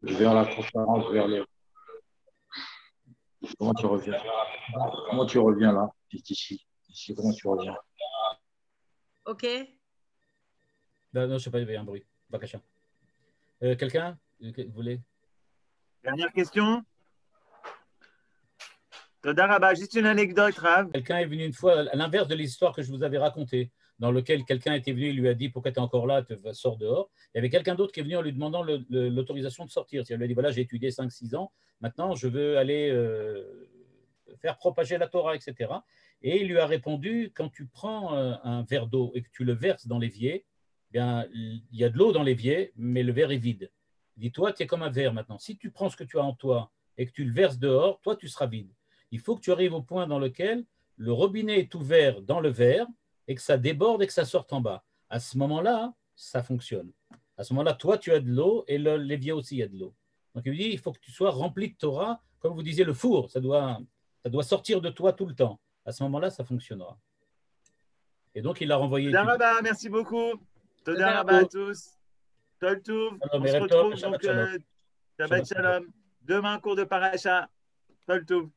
vers la conférence, Comment tu reviens là? Ici, comment tu reviens? Ok. Non, je ne sais pas, il y avait un bruit. Quelqu'un? Vous voulez? Dernière question. Toda Rabba, juste une anecdote, Rav. Quelqu'un est venu une fois, à l'inverse de l'histoire que je vous avais racontée, dans lequel quelqu'un était venu et lui a dit pourquoi tu es encore là, sors dehors. Il y avait quelqu'un d'autre qui est venu en lui demandant l'autorisation de sortir. Il lui a dit voilà, j'ai étudié 5-6 ans, maintenant je veux aller faire propager la Torah, etc. Et il lui a répondu quand tu prends un verre d'eau et que tu le verses dans l'évier, eh bien, il y a de l'eau dans l'évier, mais le verre est vide. Dis-toi, tu es comme un verre maintenant. Si tu prends ce que tu as en toi et que tu le verses dehors, toi, tu seras vide. Il faut que tu arrives au point dans lequel le robinet est ouvert dans le verre et que ça déborde et que ça sorte en bas. À ce moment-là, ça fonctionne. À ce moment-là, toi, tu as de l'eau et l'évier aussi, il y a de l'eau. Donc, il dit, il faut que tu sois rempli de Torah. Comme vous disiez, le four, ça doit sortir de toi tout le temps. À ce moment-là, ça fonctionnera. Et donc, il l'a renvoyé. Toda Rabba, merci beaucoup. Toda Rabba à tous. Tol Touv. On se retrouve donc Shabbat Shalom. Demain, cours de Paracha. Tol Touv.